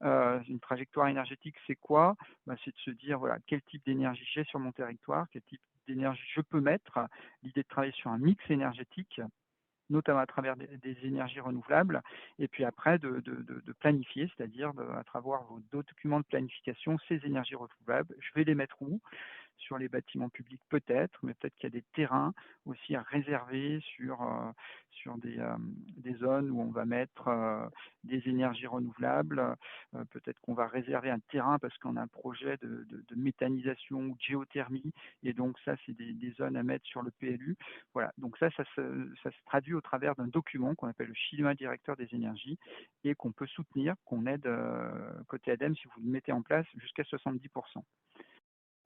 Une trajectoire énergétique, c'est quoi? C'est de se dire, voilà, quel type d'énergie j'ai sur mon territoire, quel type d'énergie je peux mettre. L'idée de travailler sur un mix énergétique, notamment à travers des énergies renouvelables, et puis après de planifier, c'est-à-dire à travers vos documents de planification, ces énergies renouvelables, je vais les mettre où? Sur les bâtiments publics peut-être, mais peut-être qu'il y a des terrains aussi à réserver sur des zones où on va mettre des énergies renouvelables. Peut-être qu'on va réserver un terrain parce qu'on a un projet de méthanisation ou de géothermie, et donc ça, c'est des zones à mettre sur le PLU. Voilà, donc ça se traduit au travers d'un document qu'on appelle le schéma directeur des énergies et qu'on peut soutenir, qu'on aide côté ADEME si vous le mettez en place jusqu'à 70%.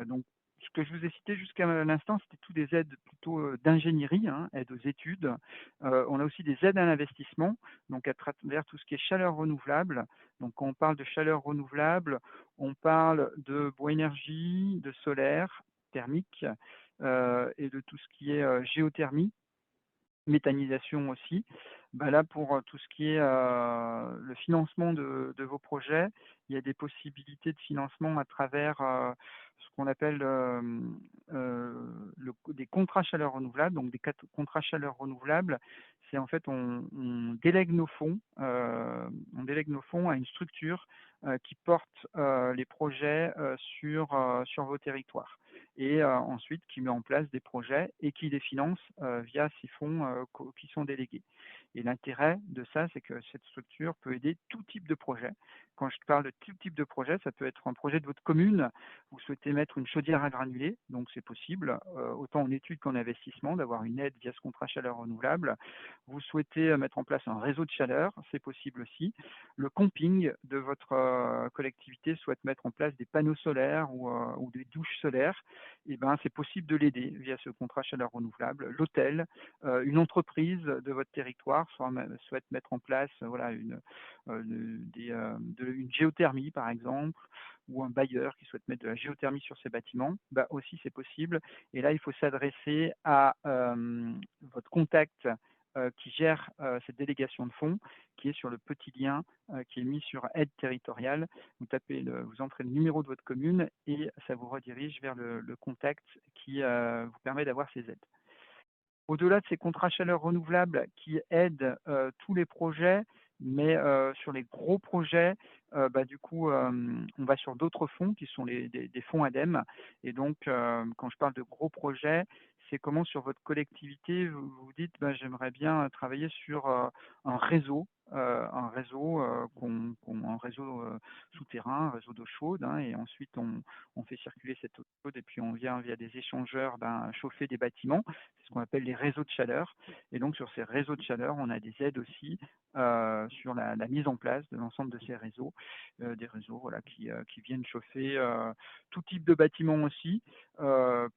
Donc, ce que je vous ai cité jusqu'à l'instant, c'était toutes des aides plutôt d'ingénierie, aides aux études. On a aussi des aides à l'investissement, donc à travers tout ce qui est chaleur renouvelable. Donc, quand on parle de chaleur renouvelable, on parle de bois énergie, de solaire, thermique, et de tout ce qui est géothermie, méthanisation aussi. Là, pour tout ce qui est le financement de vos projets, il y a des possibilités de financement à travers ce qu'on appelle des contrats chaleur renouvelable. Donc, des contrats chaleur renouvelable, c'est en fait on délègue nos fonds, à une structure qui porte les projets sur vos territoires, et ensuite qui met en place des projets et qui les finance via ces fonds qui sont délégués. Et l'intérêt de ça, c'est que cette structure peut aider tout type de projet. Quand je parle de tout type de projet, ça peut être un projet de votre commune. Vous souhaitez mettre une chaudière à granulés, donc c'est possible, autant en études qu'en investissement, d'avoir une aide via ce contrat chaleur renouvelable. Vous souhaitez mettre en place un réseau de chaleur, c'est possible aussi. Le camping de votre collectivité souhaite mettre en place des panneaux solaires ou des douches solaires, et c'est possible de l'aider via ce contrat chaleur renouvelable. L'hôtel, une entreprise de votre territoire souhaite mettre en place une géothermie par exemple, ou un bailleur qui souhaite mettre de la géothermie sur ses bâtiments, aussi c'est possible. Et là, il faut s'adresser à votre contact qui gère cette délégation de fonds, qui est sur le petit lien qui est mis sur aide territoriale. Vous vous entrez le numéro de votre commune et ça vous redirige vers le contact qui vous permet d'avoir ces aides. Au-delà de ces contrats chaleur renouvelables qui aident tous les projets, mais sur les gros projets, du coup, on va sur d'autres fonds qui sont des fonds ADEME. Et donc, quand je parle de gros projets, c'est comment sur votre collectivité, vous vous dites, j'aimerais bien travailler sur un réseau, un réseau souterrain, un réseau d'eau chaude, et ensuite on fait circuler cette eau chaude et puis on vient via des échangeurs chauffer des bâtiments. C'est ce qu'on appelle les réseaux de chaleur. Et donc sur ces réseaux de chaleur, on a des aides aussi sur la mise en place de l'ensemble de ces réseaux, des réseaux qui viennent chauffer tout type de bâtiments aussi.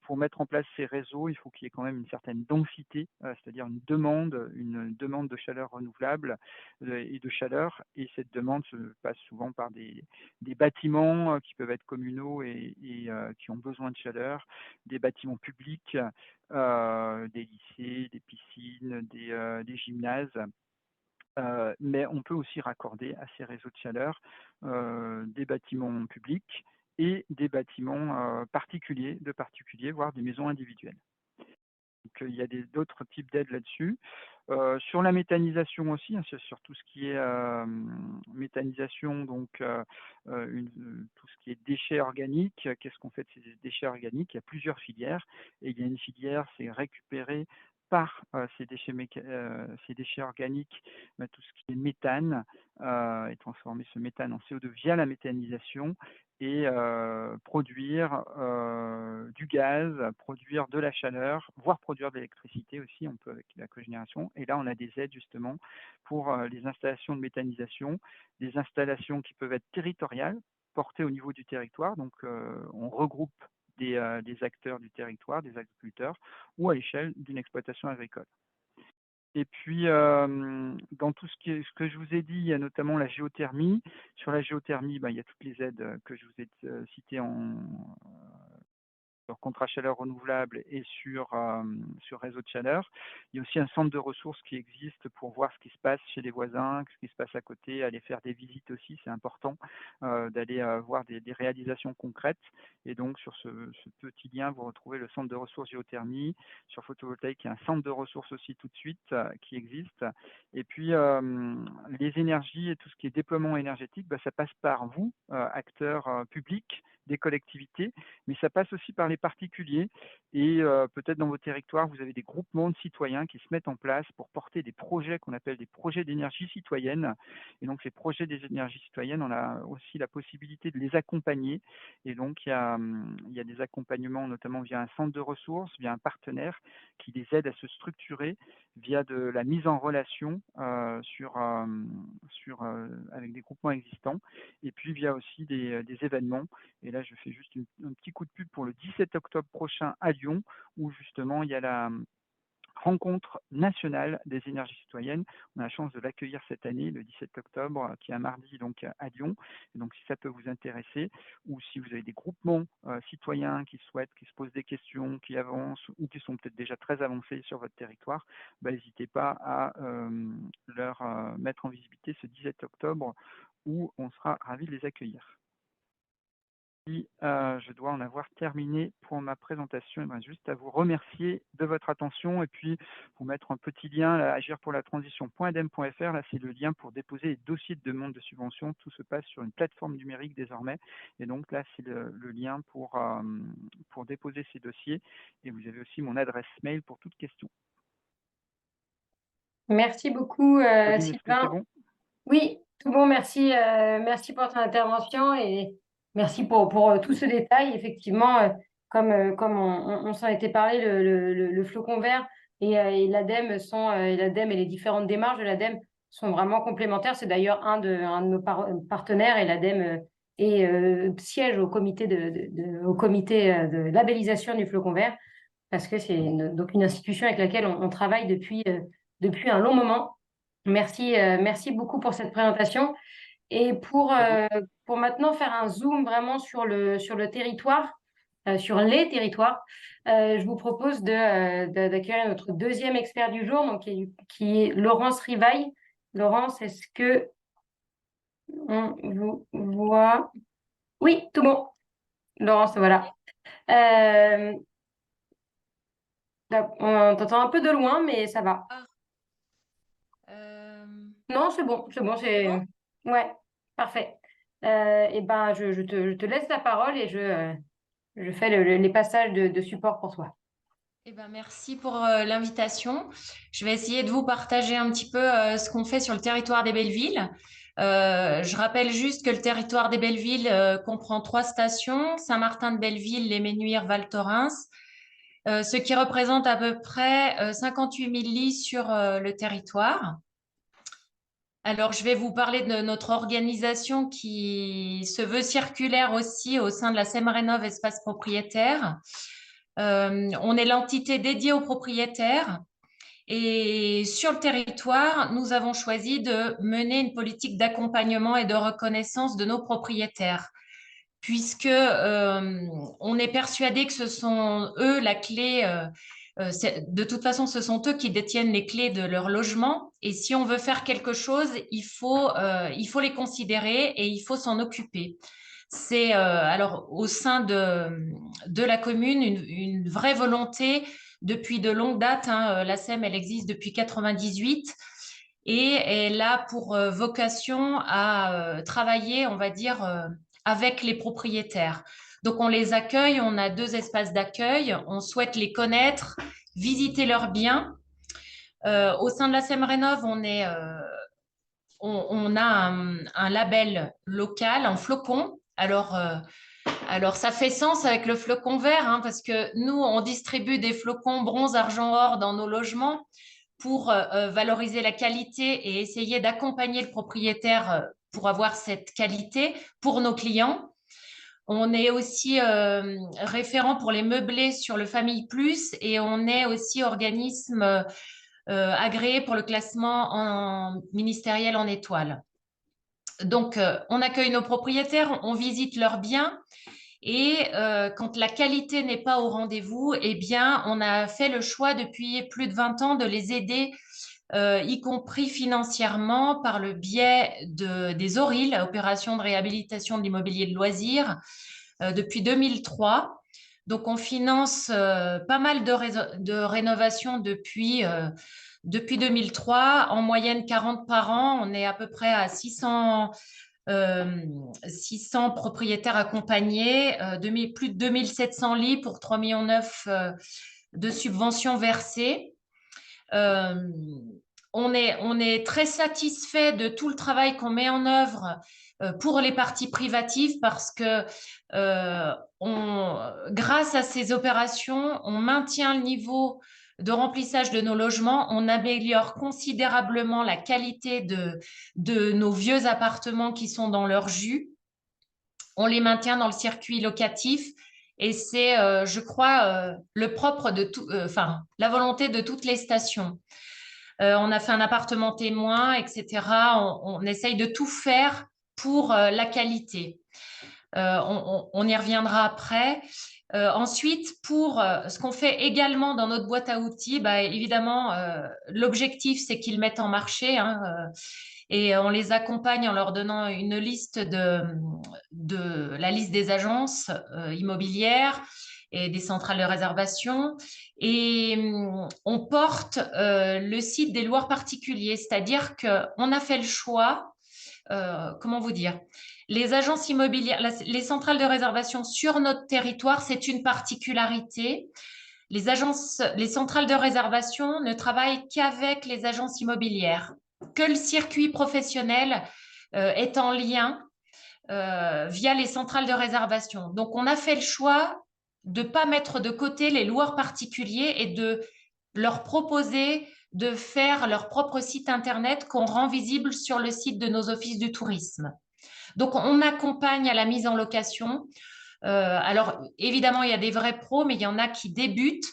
Pour mettre en place ces réseaux, il faut qu'il y ait quand même une certaine densité, c'est-à-dire une demande de chaleur renouvelable et de chaleur. Et cette demande se passe souvent par des bâtiments qui peuvent être communaux et qui ont besoin de chaleur, des bâtiments publics, des lycées, des piscines, des gymnases. Mais on peut aussi raccorder à ces réseaux de chaleur des bâtiments publics et des bâtiments particuliers, voire des maisons individuelles. Donc, il y a d'autres types d'aides là-dessus. Sur la méthanisation aussi, hein, sur tout ce qui est méthanisation, donc tout ce qui est déchets organiques, qu'est-ce qu'on fait de ces déchets organiques? Il y a plusieurs filières et il y a une filière, c'est récupérer par ces déchets organiques tout ce qui est méthane et transformer ce méthane en CO2 via la méthanisation et produire du gaz, produire de la chaleur, voire produire de l'électricité aussi, on peut avec la cogénération. Et là, on a des aides justement pour les installations de méthanisation, des installations qui peuvent être territoriales, portées au niveau du territoire. Donc, on regroupe des acteurs du territoire, des agriculteurs, ou à l'échelle d'une exploitation agricole. Et puis, dans tout ce que je vous ai dit, il y a notamment la géothermie. Sur la géothermie, il y a toutes les aides que je vous ai citées sur contrat chaleur renouvelable et sur réseau de chaleur. Il y a aussi un centre de ressources qui existe pour voir ce qui se passe chez les voisins, ce qui se passe à côté, aller faire des visites aussi, c'est important d'aller voir des réalisations concrètes. Et donc sur ce petit lien, vous retrouvez le centre de ressources géothermie. Sur photovoltaïque, il y a un centre de ressources aussi tout de suite qui existe. Et puis les énergies et tout ce qui est déploiement énergétique, ça passe par vous, acteurs publics, des collectivités, mais ça passe aussi par les particuliers et peut-être dans vos territoires, vous avez des groupements de citoyens qui se mettent en place pour porter des projets qu'on appelle des projets d'énergie citoyenne. Et donc, ces projets d'énergie citoyenne, on a aussi la possibilité de les accompagner. Et donc, il y a des accompagnements, notamment via un centre de ressources, via un partenaire qui les aide à se structurer via de la mise en relation avec des groupements existants et puis via aussi des événements. Et là, je fais juste un petit coup de pub pour le 17 octobre prochain à Lyon, où justement il y a la rencontre nationale des énergies citoyennes. On a la chance de l'accueillir cette année, le 17 octobre, qui est un mardi donc à Lyon. Et donc si ça peut vous intéresser, ou si vous avez des groupements citoyens qui souhaitent, qui se posent des questions, qui avancent, ou qui sont peut-être déjà très avancés sur votre territoire, n'hésitez pas à leur mettre en visibilité ce 17 octobre, où on sera ravis de les accueillir. Je dois en avoir terminé pour ma présentation. Juste à vous remercier de votre attention et puis vous mettre un petit lien à agirpourlatransition.edem.fr. Là, c'est le lien pour déposer les dossiers de demande de subvention. Tout se passe sur une plateforme numérique désormais. Et donc là, c'est le lien pour déposer ces dossiers. Et vous avez aussi mon adresse mail pour toute question. Merci beaucoup, Pauline, est-ce que c'est Sylvain. bon? Oui, tout bon, merci. Merci pour ton intervention et merci pour tout ce détail. Effectivement, comme on s'en était parlé, le flocon vert et l'ADEME et l'ADEME et les différentes démarches de l'ADEME sont vraiment complémentaires. C'est d'ailleurs un de nos partenaires et l'ADEME siège au comité au comité de labellisation du flocon vert parce que c'est donc une institution avec laquelle on travaille depuis un long moment. Merci beaucoup pour cette présentation. Et pour maintenant faire un zoom vraiment sur le territoire, sur les territoires, je vous propose d'accueillir notre deuxième expert du jour, donc qui est Laurence Rivaille. Laurence, est-ce que on vous voit? Oui, tout bon. Laurence, voilà. On t'entend un peu de loin, mais ça va. Non, c'est bon, c'est Bon. ouais, parfait. Et ben, je te laisse la parole et je fais les passages de support pour toi. Eh ben, merci pour l'invitation. Je vais essayer de vous partager un petit peu ce qu'on fait sur le territoire des Bellevilles. Je rappelle juste que le territoire des Bellevilles comprend 3 stations, Saint-Martin-de-Belleville, Les Menuires, Val Thorens, ce qui représente à peu près 58 000 lits sur le territoire. Alors, je vais vous parler de notre organisation qui se veut circulaire aussi au sein de la SEM-Rénov' Espace Propriétaire. On est l'entité dédiée aux propriétaires et sur le territoire, nous avons choisi de mener une politique d'accompagnement et de reconnaissance de nos propriétaires puisque on est persuadé que ce sont eux la clé. De toute façon, ce sont eux qui détiennent les clés de leur logement. Et si on veut faire quelque chose, il faut les considérer et il faut s'en occuper. C'est alors au sein de la commune une vraie volonté depuis de longues dates. L'ASEM, elle existe depuis 1998 et elle a pour vocation à travailler, on va dire, avec les propriétaires. Donc, on les accueille, on a 2 espaces d'accueil, on souhaite les connaître, visiter leurs biens. Au sein de l'ASEM Rénov', on a un label local, un flocon. Alors, ça fait sens avec le flocon vert, parce que nous, on distribue des flocons bronze, argent, or dans nos logements pour valoriser la qualité et essayer d'accompagner le propriétaire pour avoir cette qualité pour nos clients. On est aussi référent pour les meublés sur le Famille Plus et on est aussi organisme agréé pour le classement ministériel en étoile. Donc, on accueille nos propriétaires, on visite leurs biens et quand la qualité n'est pas au rendez-vous, eh bien, on a fait le choix depuis plus de 20 ans de les aider, y compris financièrement par le biais des ORIL, opérations de réhabilitation de l'immobilier de loisirs, depuis 2003. Donc, on finance pas mal de rénovations depuis 2003, en moyenne 40 par an. On est à peu près à 600 propriétaires accompagnés, plus de 2700 lits pour 3,9 millions de subventions versées. On est très satisfait de tout le travail qu'on met en œuvre pour les parties privatives parce que grâce à ces opérations, on maintient le niveau de remplissage de nos logements, on améliore considérablement la qualité de nos vieux appartements qui sont dans leur jus, on les maintient dans le circuit locatif et c'est, je crois, le propre de tout, la volonté de toutes les stations. On a fait un appartement témoin, etc. On essaye de tout faire pour la qualité. On y reviendra après. Ensuite, pour ce qu'on fait également dans notre boîte à outils, évidemment, l'objectif, c'est qu'ils mettent en marché et on les accompagne en leur donnant une liste de la liste des agences immobilières et des centrales de réservation. Et on porte le site des loueurs particuliers, c'est-à-dire qu'on a fait le choix, comment vous dire, les agences immobilières, les centrales de réservation sur notre territoire, c'est une particularité. Les centrales de réservation ne travaillent qu'avec les agences immobilières, que le circuit professionnel est en lien via les centrales de réservation. Donc, on a fait le choix de ne pas mettre de côté les loueurs particuliers et de leur proposer de faire leur propre site internet qu'on rend visible sur le site de nos offices du tourisme. Donc, on accompagne à la mise en location. Alors, évidemment, il y a des vrais pros, mais il y en a qui débutent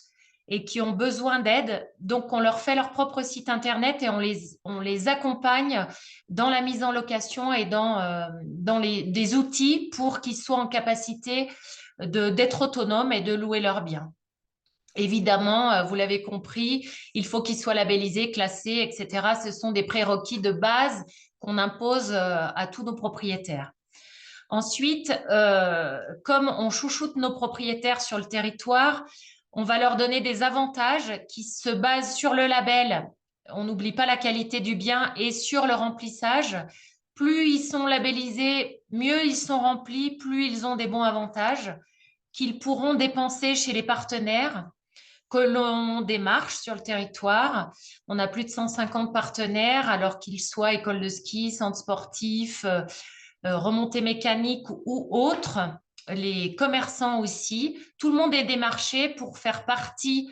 et qui ont besoin d'aide. Donc, on leur fait leur propre site internet et on les accompagne dans la mise en location et dans des outils pour qu'ils soient en capacité d'être autonomes et de louer leurs biens. Évidemment, vous l'avez compris, il faut qu'ils soient labellisés, classés, etc. Ce sont des prérequis de base qu'on impose à tous nos propriétaires. Ensuite, comme on chouchoute nos propriétaires sur le territoire, on va leur donner des avantages qui se basent sur le label. On n'oublie pas la qualité du bien et sur le remplissage. Plus ils sont labellisés, mieux ils sont remplis, plus ils ont des bons avantages qu'ils pourront dépenser chez les partenaires que l'on démarche sur le territoire. On a plus de 150 partenaires, alors qu'ils soient école de ski, centre sportif, remontée mécanique ou autres, les commerçants aussi. Tout le monde est démarché pour faire partie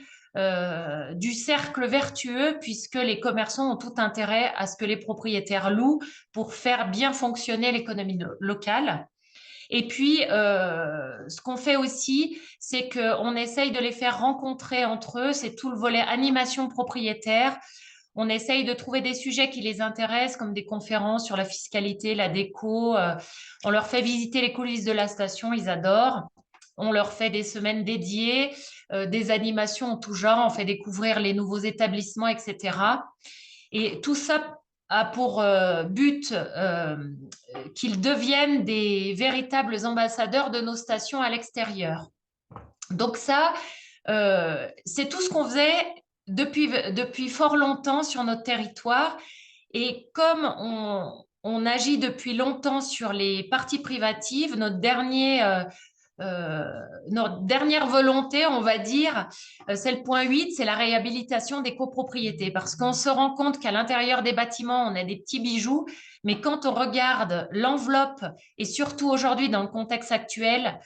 du cercle vertueux puisque les commerçants ont tout intérêt à ce que les propriétaires louent pour faire bien fonctionner l'économie locale. Et puis, ce qu'on fait aussi, c'est qu'on essaye de les faire rencontrer entre eux. C'est tout le volet animation propriétaire. On essaye de trouver des sujets qui les intéressent, comme des conférences sur la fiscalité, la déco. On leur fait visiter les coulisses de la station, ils adorent. On leur fait des semaines dédiées, des animations en tout genre. On fait découvrir les nouveaux établissements, etc. Et tout ça a pour but qu'ils deviennent des véritables ambassadeurs de nos stations à l'extérieur. Donc ça, C'est tout ce qu'on faisait depuis fort longtemps sur notre territoire. Et comme on agit depuis longtemps sur les parties privatives, notre dernière volonté, on va dire, c'est le point 8, c'est la réhabilitation des copropriétés. Parce qu'on se rend compte qu'à l'intérieur des bâtiments, on a des petits bijoux, mais quand on regarde l'enveloppe, et surtout aujourd'hui dans le contexte actuel,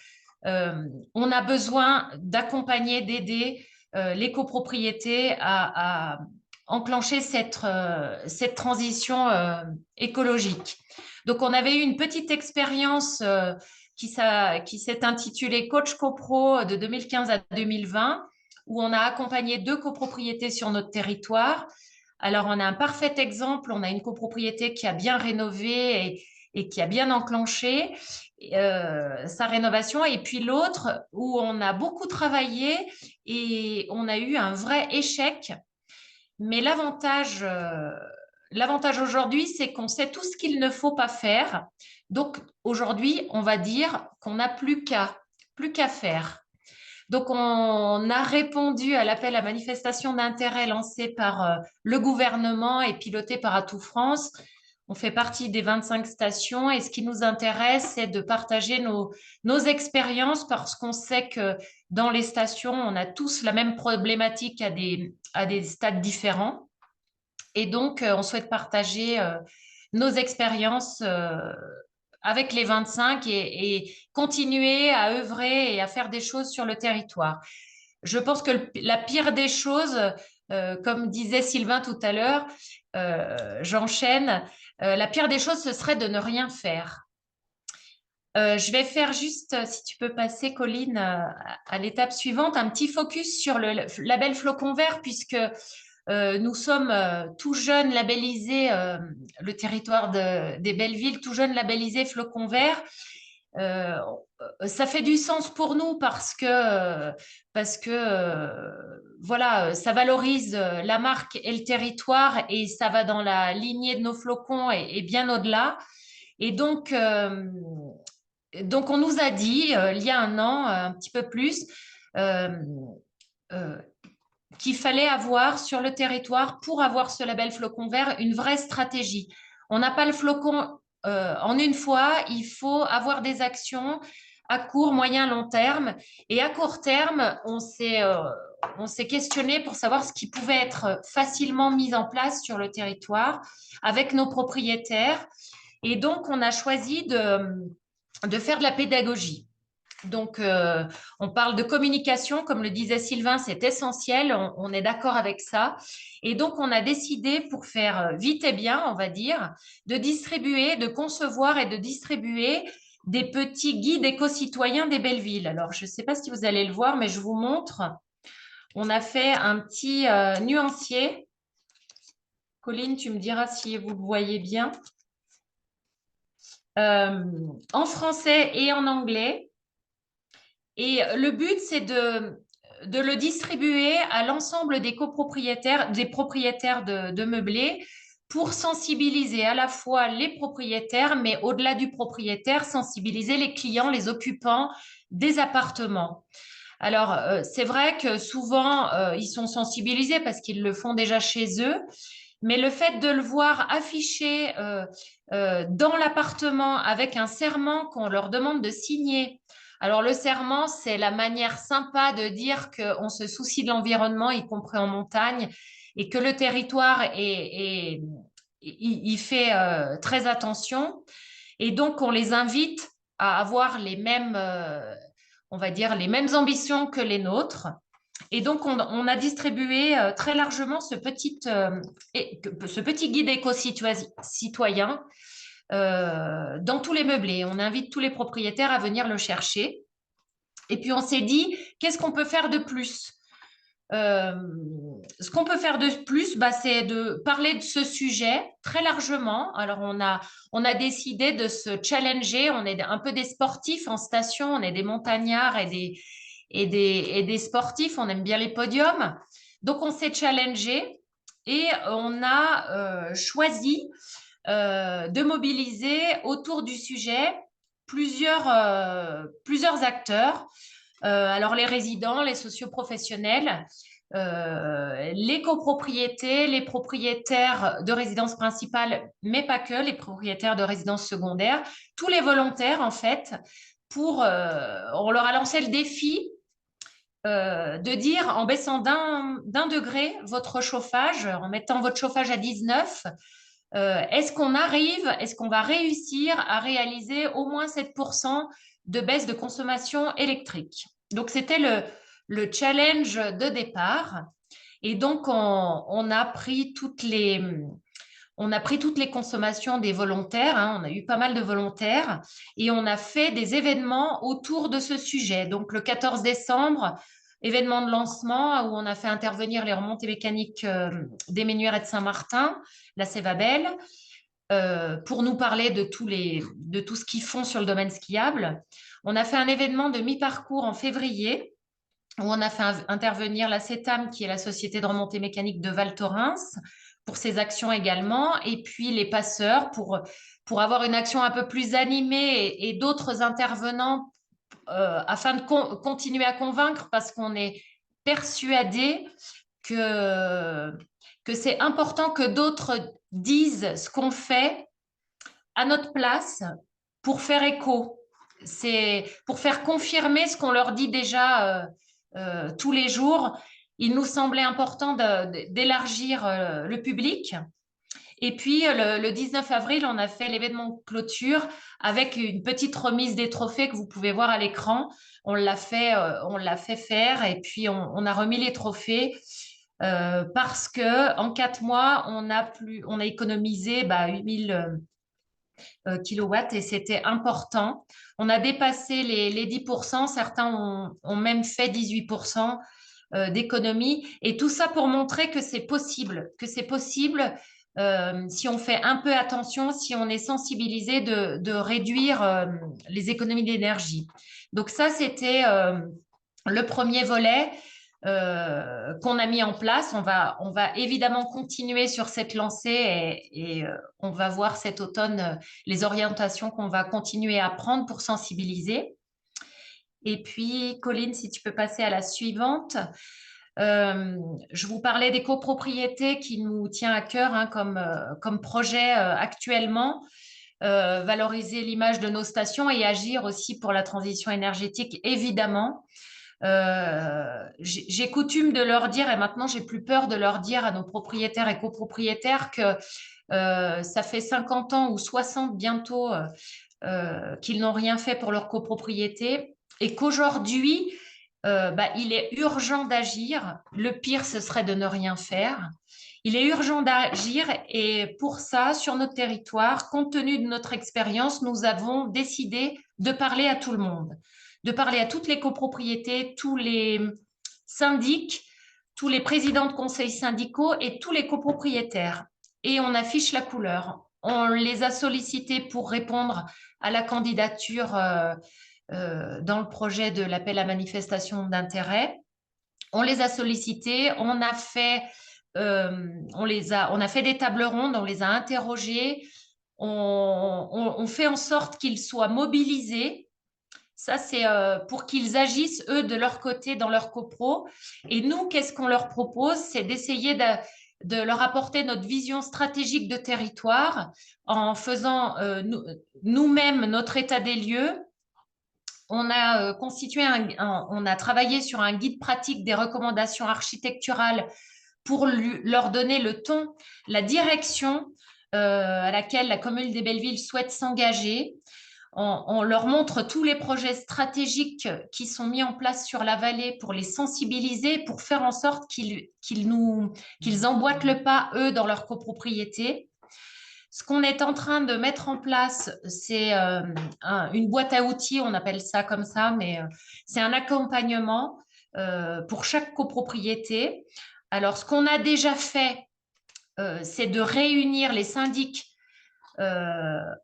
on a besoin d'accompagner, d'aider les copropriétés à enclencher cette transition écologique. Donc, on avait eu une petite expérience qui s'est intitulée Coach CoPro de 2015 à 2020, où on a accompagné 2 copropriétés sur notre territoire. Alors, on a un parfait exemple. On a une copropriété qui a bien rénové et qui a bien enclenché sa rénovation. Et puis l'autre, où on a beaucoup travaillé et on a eu un vrai échec. Mais l'avantage aujourd'hui, c'est qu'on sait tout ce qu'il ne faut pas faire. Donc, aujourd'hui, on va dire qu'on n'a plus qu'à faire. Donc, on a répondu à l'appel à manifestation d'intérêt lancé par le gouvernement et piloté par Atout France. On fait partie des 25 stations et ce qui nous intéresse, c'est de partager nos expériences parce qu'on sait que dans les stations, on a tous la même problématique à des stades différents. Et donc, on souhaite partager nos expériences avec les 25 et continuer à œuvrer et à faire des choses sur le territoire. Je pense que la pire des choses, comme disait Sylvain tout à l'heure, j'enchaîne, la pire des choses, ce serait de ne rien faire. Je vais faire juste, si tu peux passer, Colline, à l'étape suivante, un petit focus sur le label Flocon Vert, puisque nous sommes tout jeunes labellisés, le territoire des Bellevilles, tout jeunes labellisés Flocon Vert. Ça fait du sens pour nous parce que voilà, ça valorise la marque et le territoire et ça va dans la lignée de nos flocons et bien au-delà. Et donc, on nous a dit, il y a un an, un petit peu plus, qu'il fallait avoir sur le territoire, pour avoir ce label Flocon Vert, une vraie stratégie. On n'a pas le flocon en une fois, il faut avoir des actions à court, moyen, long terme. Et à court terme, on s'est questionné pour savoir ce qui pouvait être facilement mis en place sur le territoire avec nos propriétaires. Et donc, on a choisi de faire de la pédagogie. Donc, on parle de communication, comme le disait Sylvain, c'est essentiel, on est d'accord avec ça. Et donc, on a décidé, pour faire vite et bien, on va dire, de concevoir et de distribuer des petits guides éco-citoyens des Bellevilles. Alors, je ne sais pas si vous allez le voir, mais je vous montre. On a fait un petit nuancier. Colline, tu me diras si vous le voyez bien. En français et en anglais. Et le but, c'est de le distribuer à l'ensemble des copropriétaires, des propriétaires de meublés, pour sensibiliser à la fois les propriétaires, mais au-delà du propriétaire, sensibiliser les clients, les occupants des appartements. Alors, c'est vrai que souvent, ils sont sensibilisés parce qu'ils le font déjà chez eux, mais le fait de le voir affiché dans l'appartement avec un serment qu'on leur demande de signer. Alors, le serment, c'est la manière sympa de dire qu'on se soucie de l'environnement, y compris en montagne, et que le territoire y fait très attention. Et donc, on les invite à avoir les mêmes, on va dire, les mêmes ambitions que les nôtres. Et donc, on a distribué très largement ce petit guide éco-citoyen dans tous les meublés. On invite tous les propriétaires à venir le chercher. Et puis, on s'est dit, qu'est-ce qu'on peut faire de plus ? Ce qu'on peut faire de plus, c'est de parler de ce sujet très largement. Alors, on a décidé de se challenger. On est un peu des sportifs en station, on est des montagnards et des sportifs, on aime bien les podiums. Donc, on s'est challengé et on a choisi de mobiliser autour du sujet plusieurs acteurs. Alors, les résidents, les socioprofessionnels, les copropriétés, les propriétaires de résidence principale, mais pas que, les propriétaires de résidence secondaire, tous les volontaires, en fait, on leur a lancé le défi de dire, en baissant d'un degré votre chauffage, en mettant votre chauffage à 19, est-ce qu'on va réussir à réaliser au moins 7% de baisse de consommation électrique? Donc, c'était le challenge de départ. Et donc, on a pris toutes les consommations des volontaires, hein, on a eu pas mal de volontaires, et on a fait des événements autour de ce sujet. Donc, le 14 décembre, événement de lancement où on a fait intervenir les remontées mécaniques des Menuières de Saint-Martin, la Cévabel, pour nous parler de tout ce qu'ils font sur le domaine skiable. On a fait un événement de mi-parcours en février où on a fait intervenir la CETAM, qui est la Société de remontée mécanique de Val Thorens, pour ses actions également, et puis les passeurs pour avoir une action un peu plus animée et d'autres intervenants afin de continuer à convaincre, parce qu'on est persuadé que c'est important que d'autres disent ce qu'on fait à notre place pour faire écho. C'est pour faire confirmer ce qu'on leur dit déjà tous les jours. Il nous semblait important d'élargir le public. Et puis, le 19 avril, on a fait l'événement de clôture avec une petite remise des trophées que vous pouvez voir à l'écran. On l'a fait faire et puis on a remis les trophées parce qu'en 4 mois, on a économisé 8000 kilowatts et c'était important. On a dépassé les 10%, certains ont même fait 18% d'économie. Et tout ça pour montrer que c'est possible, si on fait un peu attention, si on est sensibilisé de réduire les économies d'énergie. Donc ça, c'était le premier volet qu'on a mis en place. On va évidemment continuer sur cette lancée et on va voir cet automne les orientations qu'on va continuer à prendre pour sensibiliser. Et puis, Colline, si tu peux passer à la suivante. Je vous parlais des copropriétés qui nous tient à cœur hein, comme projet actuellement. Valoriser l'image de nos stations et agir aussi pour la transition énergétique, évidemment. J'ai coutume de leur dire, et maintenant j'ai plus peur de leur dire à nos propriétaires et copropriétaires que ça fait 50 ans ou 60 bientôt qu'ils n'ont rien fait pour leur copropriété et qu'aujourd'hui, il est urgent d'agir. Le pire, ce serait de ne rien faire. Il est urgent d'agir et pour ça, sur notre territoire, compte tenu de notre expérience, nous avons décidé de parler à tout le monde, de parler à toutes les copropriétés, tous les syndics, tous les présidents de conseils syndicaux et tous les copropriétaires. Et on affiche la couleur. On les a sollicités pour répondre à la candidature dans le projet de l'appel à manifestation d'intérêt. On les a sollicités, on a fait des tables rondes, on les a interrogés, on fait en sorte qu'ils soient mobilisés. Ça, c'est pour qu'ils agissent, eux, de leur côté, dans leur copro. Et nous, qu'est-ce qu'on leur propose? C'est d'essayer de leur apporter notre vision stratégique de territoire en faisant nous-mêmes notre état des lieux. On a on a travaillé sur un guide pratique des recommandations architecturales pour leur donner le ton, la direction à laquelle la commune des Belleville souhaite s'engager. On leur montre tous les projets stratégiques qui sont mis en place sur la vallée pour les sensibiliser, pour faire en sorte qu'ils emboîtent le pas, eux, dans leur copropriété. Ce qu'on est en train de mettre en place, c'est une boîte à outils, on appelle ça comme ça, mais c'est un accompagnement pour chaque copropriété. Alors, ce qu'on a déjà fait, c'est de réunir les syndics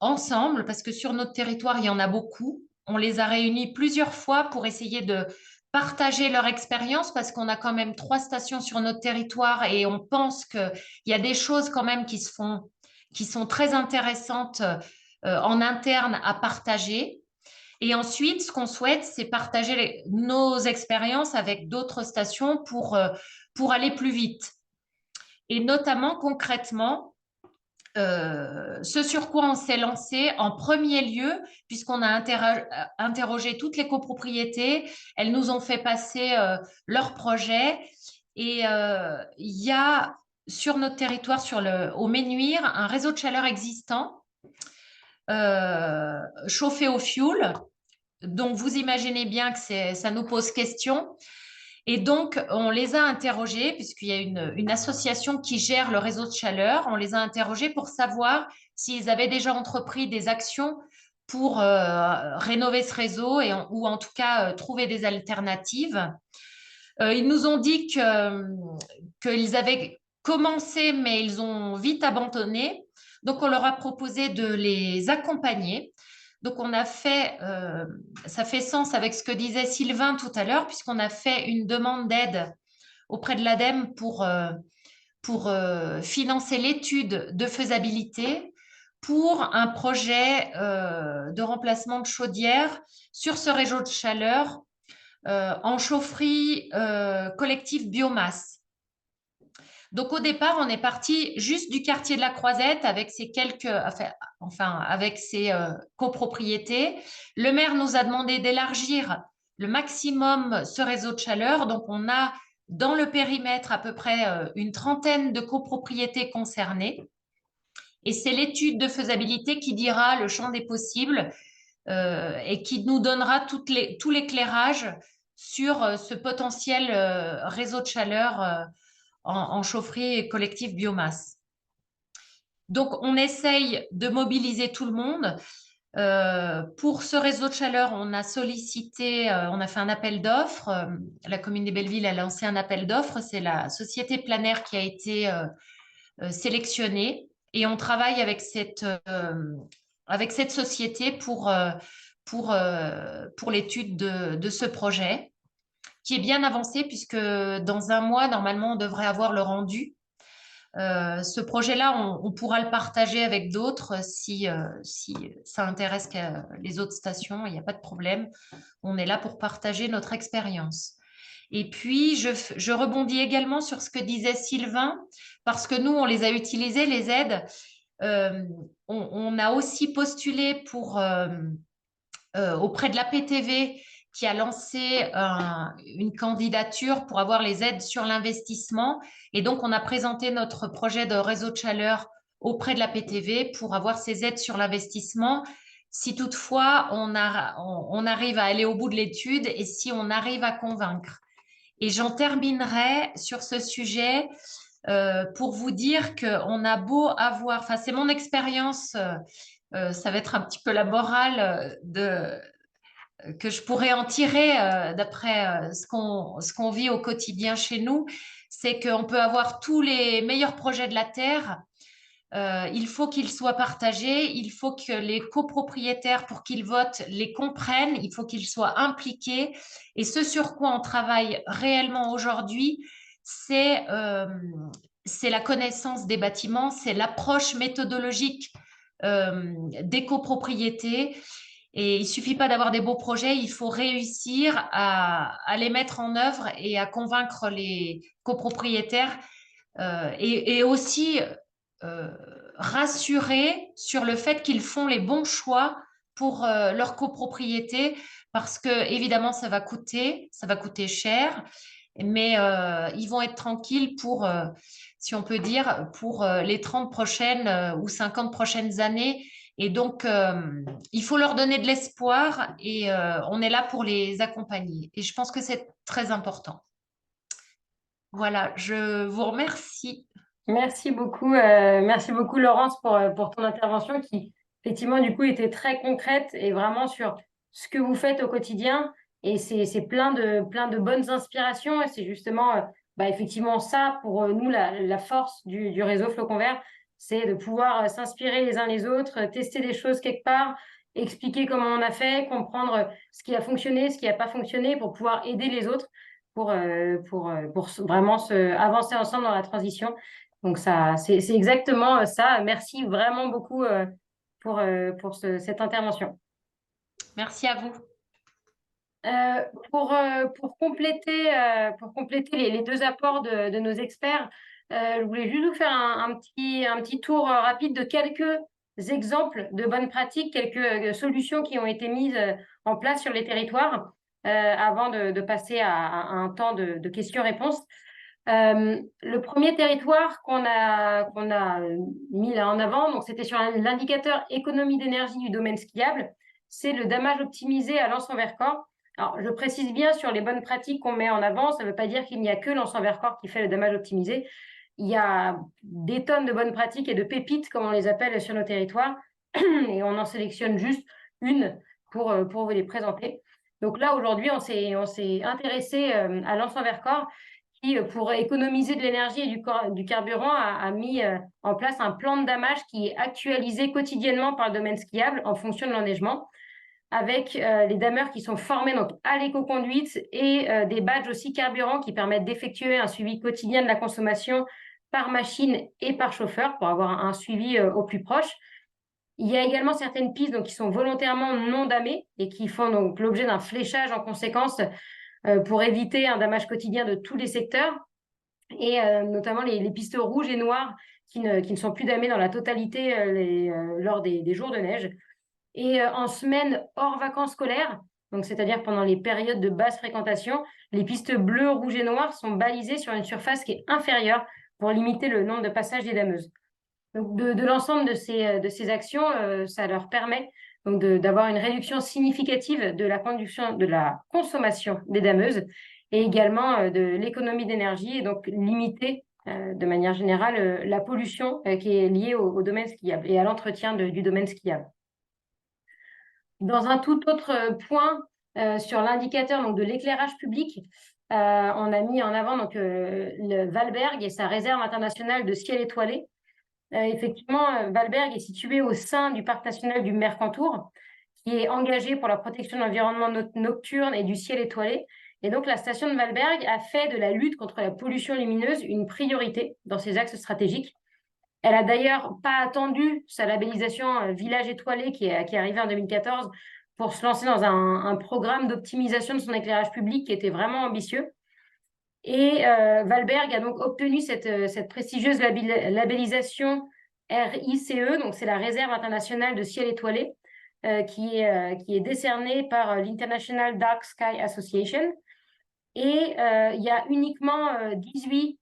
ensemble, parce que sur notre territoire, il y en a beaucoup. On les a réunis plusieurs fois pour essayer de partager leur expérience, parce qu'on a quand même 3 stations sur notre territoire et on pense qu'il y a des choses quand même qui sont très intéressantes en interne à partager. Et ensuite, ce qu'on souhaite, c'est partager nos expériences avec d'autres stations pour aller plus vite. Et notamment, concrètement, ce sur quoi on s'est lancé en premier lieu, puisqu'on a interrogé toutes les copropriétés, elles nous ont fait passer leurs projets. Et il y a sur notre territoire, au Ménuire, un réseau de chaleur existant, chauffé au fioul. Donc, vous imaginez bien que ça nous pose question. Et donc, on les a interrogés, puisqu'il y a une association qui gère le réseau de chaleur, on les a interrogés pour savoir s'ils avaient déjà entrepris des actions pour rénover ce réseau ou en tout cas trouver des alternatives. Ils nous ont dit qu'ils avaient commencé, mais ils ont vite abandonné. Donc, on leur a proposé de les accompagner. Donc, ça fait sens avec ce que disait Sylvain tout à l'heure, puisqu'on a fait une demande d'aide auprès de l'ADEME pour financer l'étude de faisabilité pour un projet de remplacement de chaudière sur ce réseau de chaleur en chaufferie collective biomasse. Donc au départ, on est parti juste du quartier de la Croisette avec ses avec ses copropriétés. Le maire nous a demandé d'élargir le maximum ce réseau de chaleur. Donc on a dans le périmètre à peu près une trentaine de copropriétés concernées. Et c'est l'étude de faisabilité qui dira le champ des possibles et qui nous donnera tout l'éclairage sur ce potentiel réseau de chaleur en chaufferie collective biomasse. Donc, on essaye de mobiliser tout le monde. Pour ce réseau de chaleur, on a fait un appel d'offres. La commune des Belleville a lancé un appel d'offres. C'est la société Planaire qui a été sélectionnée. Et on travaille avec cette société pour l'étude de ce projet, qui est bien avancé puisque dans un mois, normalement, on devrait avoir le rendu. Ce projet-là, on pourra le partager avec d'autres si ça intéresse les autres stations, il n'y a pas de problème. On est là pour partager notre expérience. Et puis, je rebondis également sur ce que disait Sylvain, parce que nous, on les a utilisés, les aides. On a aussi postulé auprès de la PTV qui a lancé une candidature pour avoir les aides sur l'investissement. Et donc, on a présenté notre projet de réseau de chaleur auprès de la PTV pour avoir ces aides sur l'investissement. Si toutefois, on arrive à aller au bout de l'étude et si on arrive à convaincre. Et j'en terminerai sur ce sujet pour vous dire qu'on a beau avoir, enfin, c'est mon expérience, ça va être un petit peu la morale que je pourrais en tirer d'après ce qu'on vit au quotidien chez nous, c'est qu'on peut avoir tous les meilleurs projets de la Terre. Il faut qu'ils soient partagés, il faut que les copropriétaires, pour qu'ils votent, les comprennent, il faut qu'ils soient impliqués. Et ce sur quoi on travaille réellement aujourd'hui, c'est la connaissance des bâtiments, c'est l'approche méthodologique des copropriétés. Et il ne suffit pas d'avoir des beaux projets, il faut réussir à les mettre en œuvre et à convaincre les copropriétaires et aussi rassurer sur le fait qu'ils font les bons choix pour leur copropriété parce que évidemment ça va coûter cher, mais ils vont être tranquilles pour, si on peut dire, pour les 30 prochaines ou 50 prochaines années. Et donc, il faut leur donner de l'espoir et on est là pour les accompagner. Et je pense que c'est très important. Voilà, je vous remercie. Merci beaucoup Laurence pour ton intervention qui effectivement du coup était très concrète et vraiment sur ce que vous faites au quotidien et c'est plein de bonnes inspirations et c'est justement effectivement ça pour nous la force du réseau Flocon Vert, c'est de pouvoir s'inspirer les uns les autres, tester des choses quelque part, expliquer comment on a fait, comprendre ce qui a fonctionné, ce qui n'a pas fonctionné pour pouvoir aider les autres pour vraiment avancer ensemble dans la transition. Donc, c'est exactement ça. Merci vraiment beaucoup pour cette intervention. Merci à vous. Pour compléter les deux apports de nos experts, je voulais juste vous faire un petit tour rapide de quelques exemples de bonnes pratiques, quelques solutions qui ont été mises en place sur les territoires avant de passer à un temps de questions-réponses. Le premier territoire qu'on a mis là en avant, donc c'était sur l'indicateur économie d'énergie du domaine skiable, c'est le damage optimisé à Lens-en-Vercors. Alors, je précise bien sur les bonnes pratiques qu'on met en avant, ça ne veut pas dire qu'il n'y a que Lens-en-Vercors qui fait le damage optimisé. Il y a des tonnes de bonnes pratiques et de pépites, comme on les appelle sur nos territoires, et on en sélectionne juste une pour vous les présenter. Donc là, aujourd'hui, on s'est intéressé à Lens-en-Vercors qui, pour économiser de l'énergie et du carburant, a mis en place un plan de damage qui est actualisé quotidiennement par le domaine skiable en fonction de l'enneigement, avec les dameurs qui sont formés donc, à l'éco-conduite et des badges aussi carburant qui permettent d'effectuer un suivi quotidien de la consommation par machine et par chauffeur pour avoir un suivi au plus proche. Il y a également certaines pistes donc, qui sont volontairement non damées et qui font donc l'objet d'un fléchage en conséquence pour éviter un damage quotidien de tous les secteurs, et notamment les pistes rouges et noires qui ne sont plus damées dans la totalité lors des jours de neige. Et en semaine hors vacances scolaires, donc c'est-à-dire pendant les périodes de basse fréquentation, les pistes bleues, rouges et noires sont balisées sur une surface qui est inférieure pour limiter le nombre de passages des dameuses. Donc de l'ensemble de ces actions, ça leur permet donc d'avoir une réduction significative de la consommation des dameuses et également de l'économie d'énergie et donc limiter de manière générale la pollution qui est liée au domaine skiable et à l'entretien du domaine skiable. Dans un tout autre point sur l'indicateur donc, de l'éclairage public, on a mis en avant donc, le Valberg et sa réserve internationale de ciel étoilé. Effectivement, Valberg est situé au sein du parc national du Mercantour, qui est engagé pour la protection de l'environnement nocturne et du ciel étoilé. Et donc, la station de Valberg a fait de la lutte contre la pollution lumineuse une priorité dans ses axes stratégiques. Elle a d'ailleurs pas attendu sa labellisation Village étoilé qui est arrivée en 2014 pour se lancer dans un programme d'optimisation de son éclairage public qui était vraiment ambitieux. Et Valberg a donc obtenu cette prestigieuse labellisation RICE, donc c'est la Réserve internationale de ciel étoilé, qui est décernée par l'International Dark Sky Association. Et il y a uniquement 18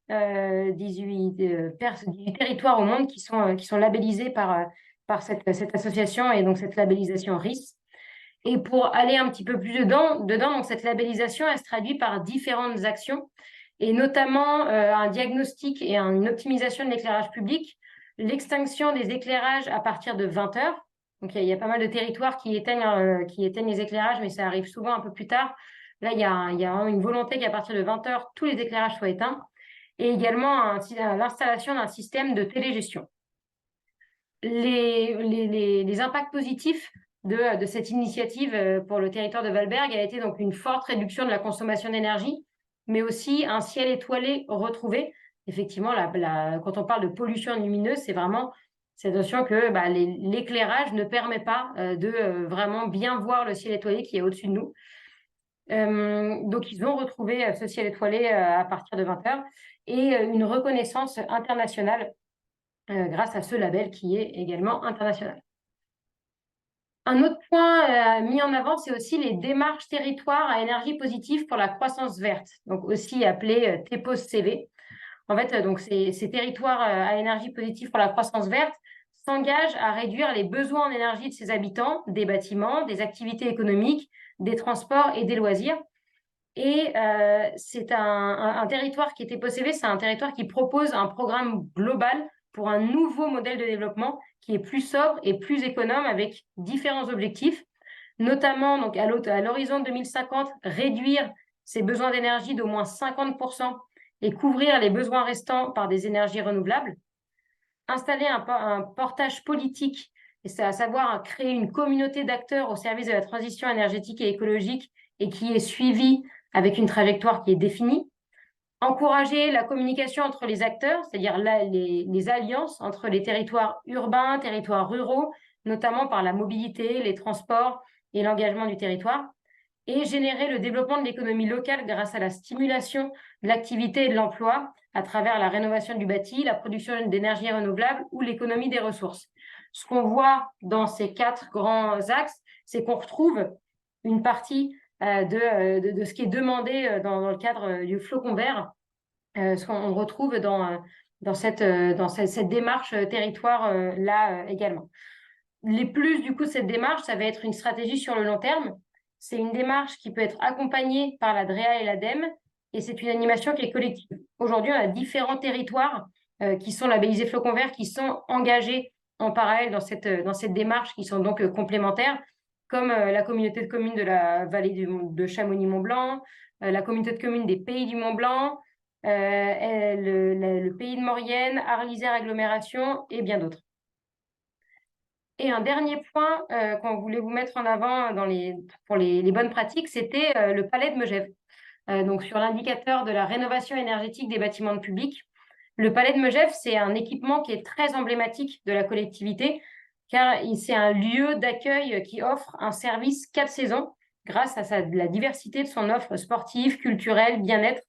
territoires au monde qui sont labellisés par cette association et donc cette labellisation RICE. Et pour aller un petit peu plus dedans donc cette labellisation, elle se traduit par différentes actions, et notamment un diagnostic et une optimisation de l'éclairage public, l'extinction des éclairages à partir de 20 heures. Donc, il y a pas mal de territoires qui éteignent les éclairages, mais ça arrive souvent un peu plus tard. Là, il y a une volonté qu'à partir de 20 heures, tous les éclairages soient éteints, et également l'installation d'un système de télégestion. Les impacts positifs de cette initiative pour le territoire de Valberg a été donc une forte réduction de la consommation d'énergie, mais aussi un ciel étoilé retrouvé. Effectivement, quand on parle de pollution lumineuse, c'est vraiment cette notion que l'éclairage ne permet pas de vraiment bien voir le ciel étoilé qui est au-dessus de nous. Donc, ils ont retrouvé ce ciel étoilé à partir de 20 heures et une reconnaissance internationale grâce à ce label qui est également international. Un autre point mis en avant, c'est aussi les démarches territoires à énergie positive pour la croissance verte, donc aussi appelées TEPOS-CV. En fait, donc ces territoires à énergie positive pour la croissance verte s'engagent à réduire les besoins en énergie de ses habitants, des bâtiments, des activités économiques, des transports et des loisirs. Et c'est un territoire qui est TEPOS-CV, c'est un territoire qui propose un programme global pour un nouveau modèle de développement qui est plus sobre et plus économe avec différents objectifs, notamment donc à l'horizon 2050, réduire ses besoins d'énergie d'au moins 50% et couvrir les besoins restants par des énergies renouvelables, installer un portage politique, et c'est à savoir créer une communauté d'acteurs au service de la transition énergétique et écologique et qui est suivie avec une trajectoire qui est définie, encourager la communication entre les acteurs, c'est-à-dire les alliances entre les territoires urbains, territoires ruraux, notamment par la mobilité, les transports et l'engagement du territoire, et générer le développement de l'économie locale grâce à la stimulation de l'activité et de l'emploi à travers la rénovation du bâti, la production d'énergie renouvelable ou l'économie des ressources. Ce qu'on voit dans ces 4 grands axes, c'est qu'on retrouve une partie de ce qui est demandé dans le cadre du flocon vert, ce qu'on retrouve dans cette démarche territoire-là également. Les plus, du coup, cette démarche, ça va être une stratégie sur le long terme. C'est une démarche qui peut être accompagnée par la DREA et l'ADEME, et c'est une animation qui est collective. Aujourd'hui, on a différents territoires qui sont labellisés flocons verts, qui sont engagés en parallèle dans cette démarche, qui sont donc complémentaires, comme la communauté de communes de la vallée de Chamonix-Mont-Blanc, la communauté de communes des Pays du Mont-Blanc, le Pays de Maurienne, Arlysère Agglomération et bien d'autres. Et un dernier point qu'on voulait vous mettre en avant pour les bonnes pratiques, c'était le palais de Megève. Donc, sur l'indicateur de la rénovation énergétique des bâtiments de public, le palais de Megève, c'est un équipement qui est très emblématique de la collectivité, car c'est un lieu d'accueil qui offre un service 4 saisons grâce à la diversité de son offre sportive, culturelle, bien-être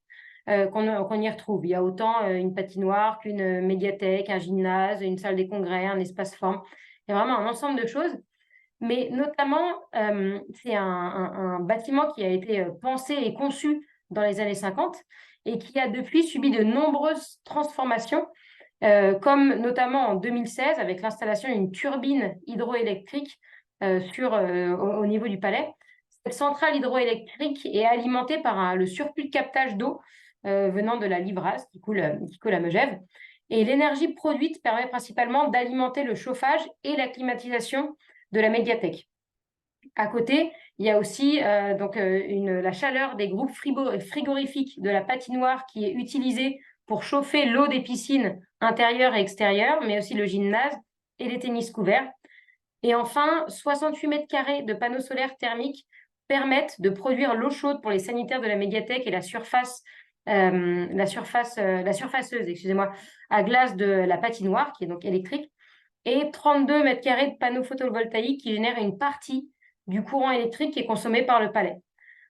qu'on y retrouve. Il y a autant une patinoire qu'une médiathèque, un gymnase, une salle des congrès, un espace forme. Il y a vraiment un ensemble de choses. Mais notamment, c'est un bâtiment qui a été pensé et conçu dans les années 50 et qui a depuis subi de nombreuses transformations, comme notamment en 2016 avec l'installation d'une turbine hydroélectrique au niveau du palais. Cette centrale hydroélectrique est alimentée par le surplus de captage d'eau venant de la Livrasse qui coule à Megève. Et l'énergie produite permet principalement d'alimenter le chauffage et la climatisation de la médiathèque. À côté, il y a aussi la chaleur des groupes frigorifiques de la patinoire qui est utilisée pour chauffer l'eau des piscines intérieures et extérieures, mais aussi le gymnase et les tennis couverts. Et enfin, 68 mètres carrés de panneaux solaires thermiques permettent de produire l'eau chaude pour les sanitaires de la médiathèque et la surfaceuse, à glace de la patinoire, qui est donc électrique, et 32 mètres carrés de panneaux photovoltaïques qui génèrent une partie du courant électrique qui est consommé par le palais.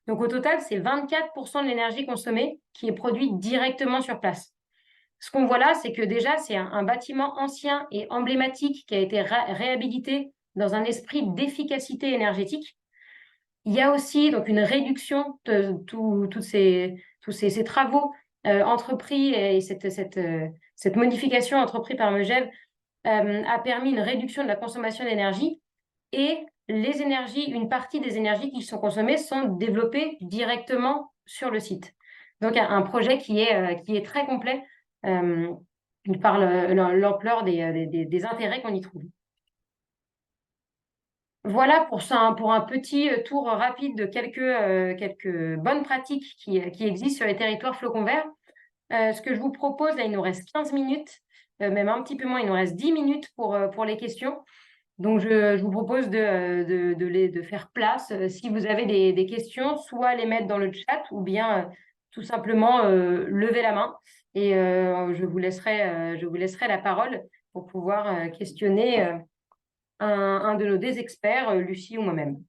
Donc au total, c'est 24% de l'énergie consommée qui est produite directement sur place. Ce qu'on voit là, c'est que déjà, c'est un bâtiment ancien et emblématique qui a été réhabilité dans un esprit d'efficacité énergétique. Il y a aussi donc une réduction de tous ces travaux entrepris et cette modification entreprise par Megève a permis une réduction de la consommation d'énergie et une partie des énergies qui sont consommées sont développées directement sur le site. Donc, un projet qui est très complet par l'ampleur des intérêts qu'on y trouve. Voilà pour un petit tour rapide de quelques bonnes pratiques qui existent sur les territoires flocons verts. Ce que je vous propose, là, il nous reste 15 minutes, même un petit peu moins, il nous reste 10 minutes pour les questions. Donc, je vous propose de faire place. Si vous avez des questions, soit les mettre dans le chat ou bien tout simplement lever la main. Et je vous laisserai la parole pour pouvoir questionner un de nos deux experts, Lucie ou moi-même.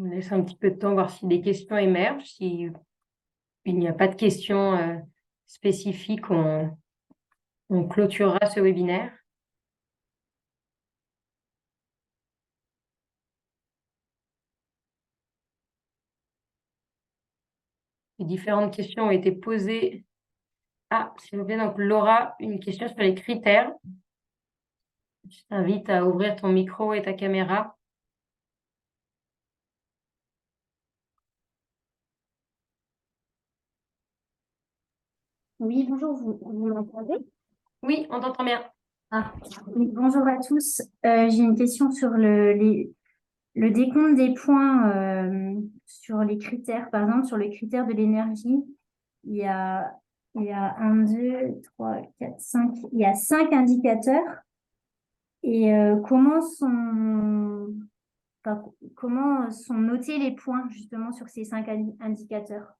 On laisse un petit peu de temps, voir si des questions émergent. S'il n'y a pas de questions spécifiques, on clôturera ce webinaire. Les différentes questions ont été posées. Ah, s'il vous plaît, donc Laura, une question sur les critères. Je t'invite à ouvrir ton micro et ta caméra. Oui, bonjour, vous m'entendez? Oui, on t'entend bien. Oui, bonjour à tous. J'ai une question sur le décompte des points sur les critères. Par exemple, sur le critère de l'énergie, il y a 1, 2, 3, 4, 5. Il y a 5 indicateurs. Et comment sont notés les points justement sur ces 5 indicateurs?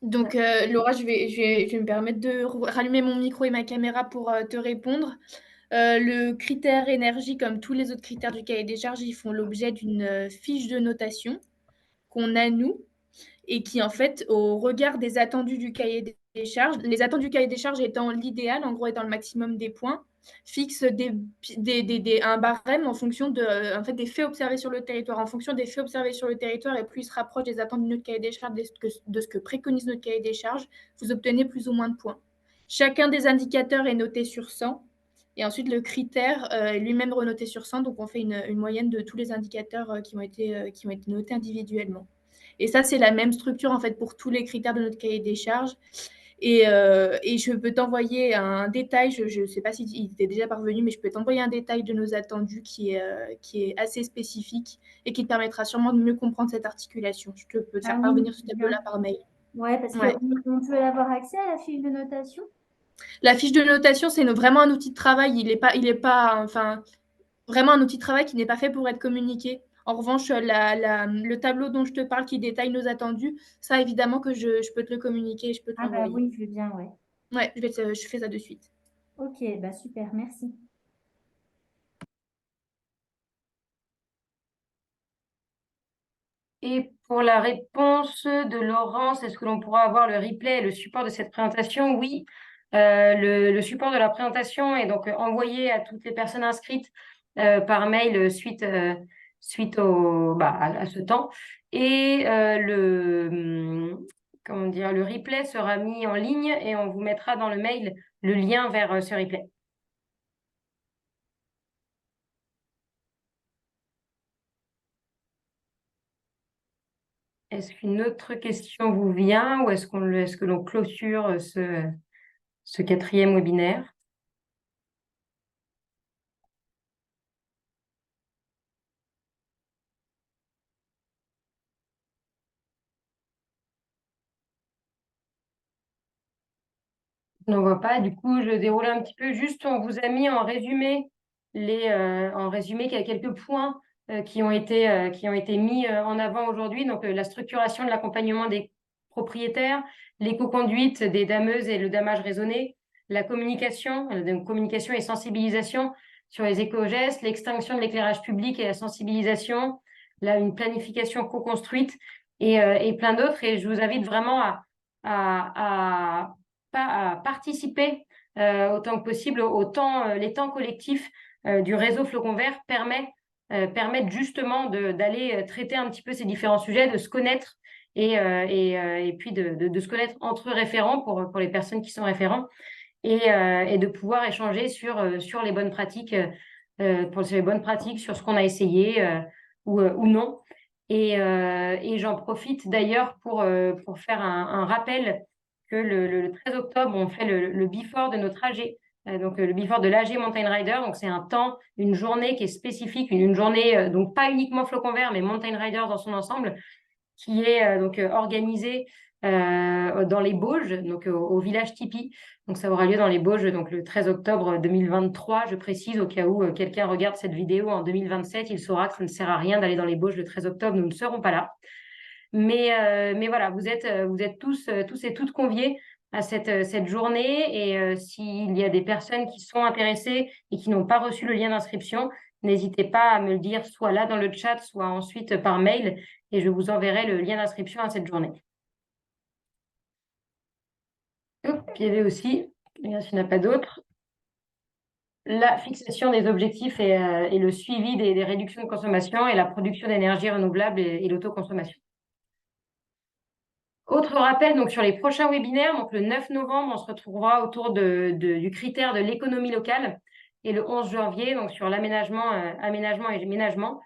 Donc, Laura, je vais me permettre de rallumer mon micro et ma caméra pour te répondre. Le critère énergie, comme tous les autres critères du cahier des charges, ils font l'objet d'une fiche de notation qu'on a, nous, et qui, en fait, au regard des attendus du cahier des charges, les attendus du cahier des charges étant l'idéal, en gros, étant le maximum des points, fixe un barème en fonction en fait, des faits observés sur le territoire. En fonction des faits observés sur le territoire, et plus il se rapproche des attendus de notre cahier des charges, de ce que préconise notre cahier des charges, vous obtenez plus ou moins de points. Chacun des indicateurs est noté sur 100. Et ensuite, le critère est lui-même renoté sur 100. Donc, on fait une moyenne de tous les indicateurs qui ont été notés individuellement. Et ça, c'est la même structure en fait pour tous les critères de notre cahier des charges. Et je peux t'envoyer un détail, je ne sais pas s'il t'est déjà parvenu, mais je peux t'envoyer un détail de nos attendus qui est assez spécifique et qui te permettra sûrement de mieux comprendre cette articulation. Je peux te faire parvenir ce tableau-là par mail. Ouais, parce qu'on peut avoir accès à la fiche de notation. La fiche de notation, c'est vraiment un outil de travail. Il est pas, enfin, vraiment un outil de travail qui n'est pas fait pour être communiqué. En revanche, le tableau dont je te parle qui détaille nos attendus, ça, évidemment que je peux te le communiquer, je peux te l'envoyer. Oui, je veux bien, ouais. Ouais, je fais ça de suite. Ok, bah super, merci. Et pour la réponse de Laurence, est-ce que l'on pourra avoir le replay et le support de cette présentation? Oui, le support de la présentation est donc envoyé à toutes les personnes inscrites par mail suite à ce temps. Et le replay sera mis en ligne et on vous mettra dans le mail le lien vers ce replay. Est-ce qu'une autre question vous vient ou est-ce que l'on clôture ce 4e webinaire? Je n'en vois pas. Du coup, je déroule un petit peu. Juste, on vous a mis en résumé quelques points qui ont été mis en avant aujourd'hui. Donc, la structuration de l'accompagnement des propriétaires, l'éco-conduite des dameuses et le damage raisonné, la communication, donc communication et sensibilisation sur les éco-gestes, l'extinction de l'éclairage public et la sensibilisation, une planification co-construite et plein d'autres. Et je vous invite vraiment à participer autant que possible les temps collectifs du réseau Flocon Vert permettent justement d'aller traiter un petit peu ces différents sujets, de se connaître et puis de se connaître entre référents pour les personnes qui sont référents et de pouvoir échanger sur les bonnes pratiques, sur ce qu'on a essayé ou non. Et j'en profite d'ailleurs pour faire un rappel que le 13 octobre, on fait le before de notre AG. Donc, le before de l'AG Mountain Rider. Donc, c'est une journée qui est spécifique, une journée, donc pas uniquement Flocon Vert, mais Mountain Rider dans son ensemble, qui est organisée dans les Bauges, donc au village Tipi. Donc, ça aura lieu dans les Bauges, donc le 13 octobre 2023. Je précise, au cas où quelqu'un regarde cette vidéo en 2027, il saura que ça ne sert à rien d'aller dans les Bauges le 13 octobre. Nous ne serons pas là. Mais voilà, vous êtes tous et toutes conviés à cette journée. Et s'il y a des personnes qui sont intéressées et qui n'ont pas reçu le lien d'inscription, n'hésitez pas à me le dire, soit là dans le chat, soit ensuite par mail, et je vous enverrai le lien d'inscription à cette journée. Il y avait aussi, s'il n'y en a pas d'autres, la fixation des objectifs et le suivi des réductions de consommation et la production d'énergie renouvelable et l'autoconsommation. Autre rappel, donc sur les prochains webinaires, donc le 9 novembre, on se retrouvera autour du critère de l'économie locale et le 11 janvier, donc sur aménagement et ménagement.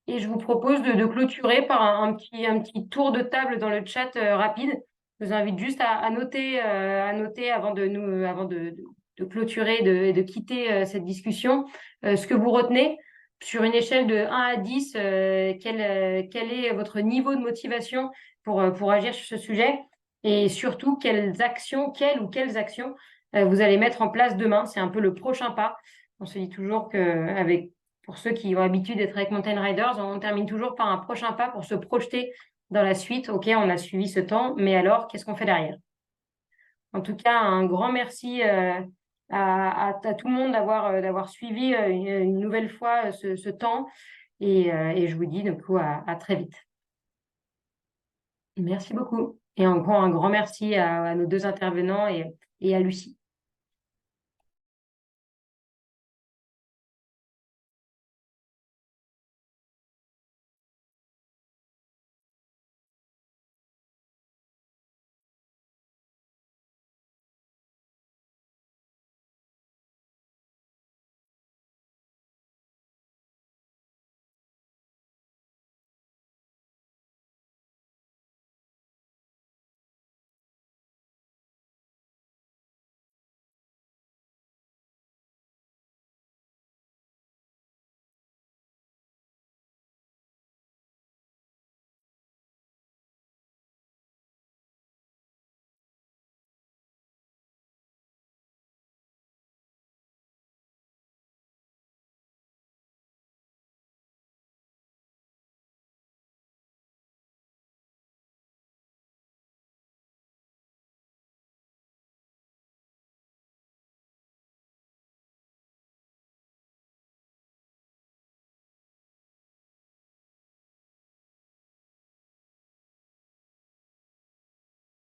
Et je vous propose de clôturer par un petit tour de table dans le chat rapide. Je vous invite juste à noter avant de clôturer et de quitter cette discussion, ce que vous retenez sur une échelle de 1 à 10, quel est votre niveau de motivation pour agir sur ce sujet et surtout quelles ou quelles actions vous allez mettre en place demain. C'est un peu le prochain pas. On se dit toujours pour ceux qui ont l'habitude d'être avec Mountain Riders, on termine toujours par un prochain pas pour se projeter dans la suite. OK, on a suivi ce temps, mais alors, qu'est-ce qu'on fait derrière? En tout cas, un grand merci à tout le monde d'avoir suivi une nouvelle fois ce temps et je vous dis du coup à très vite. Merci beaucoup. Et encore un grand merci à nos deux intervenants et à Lucie.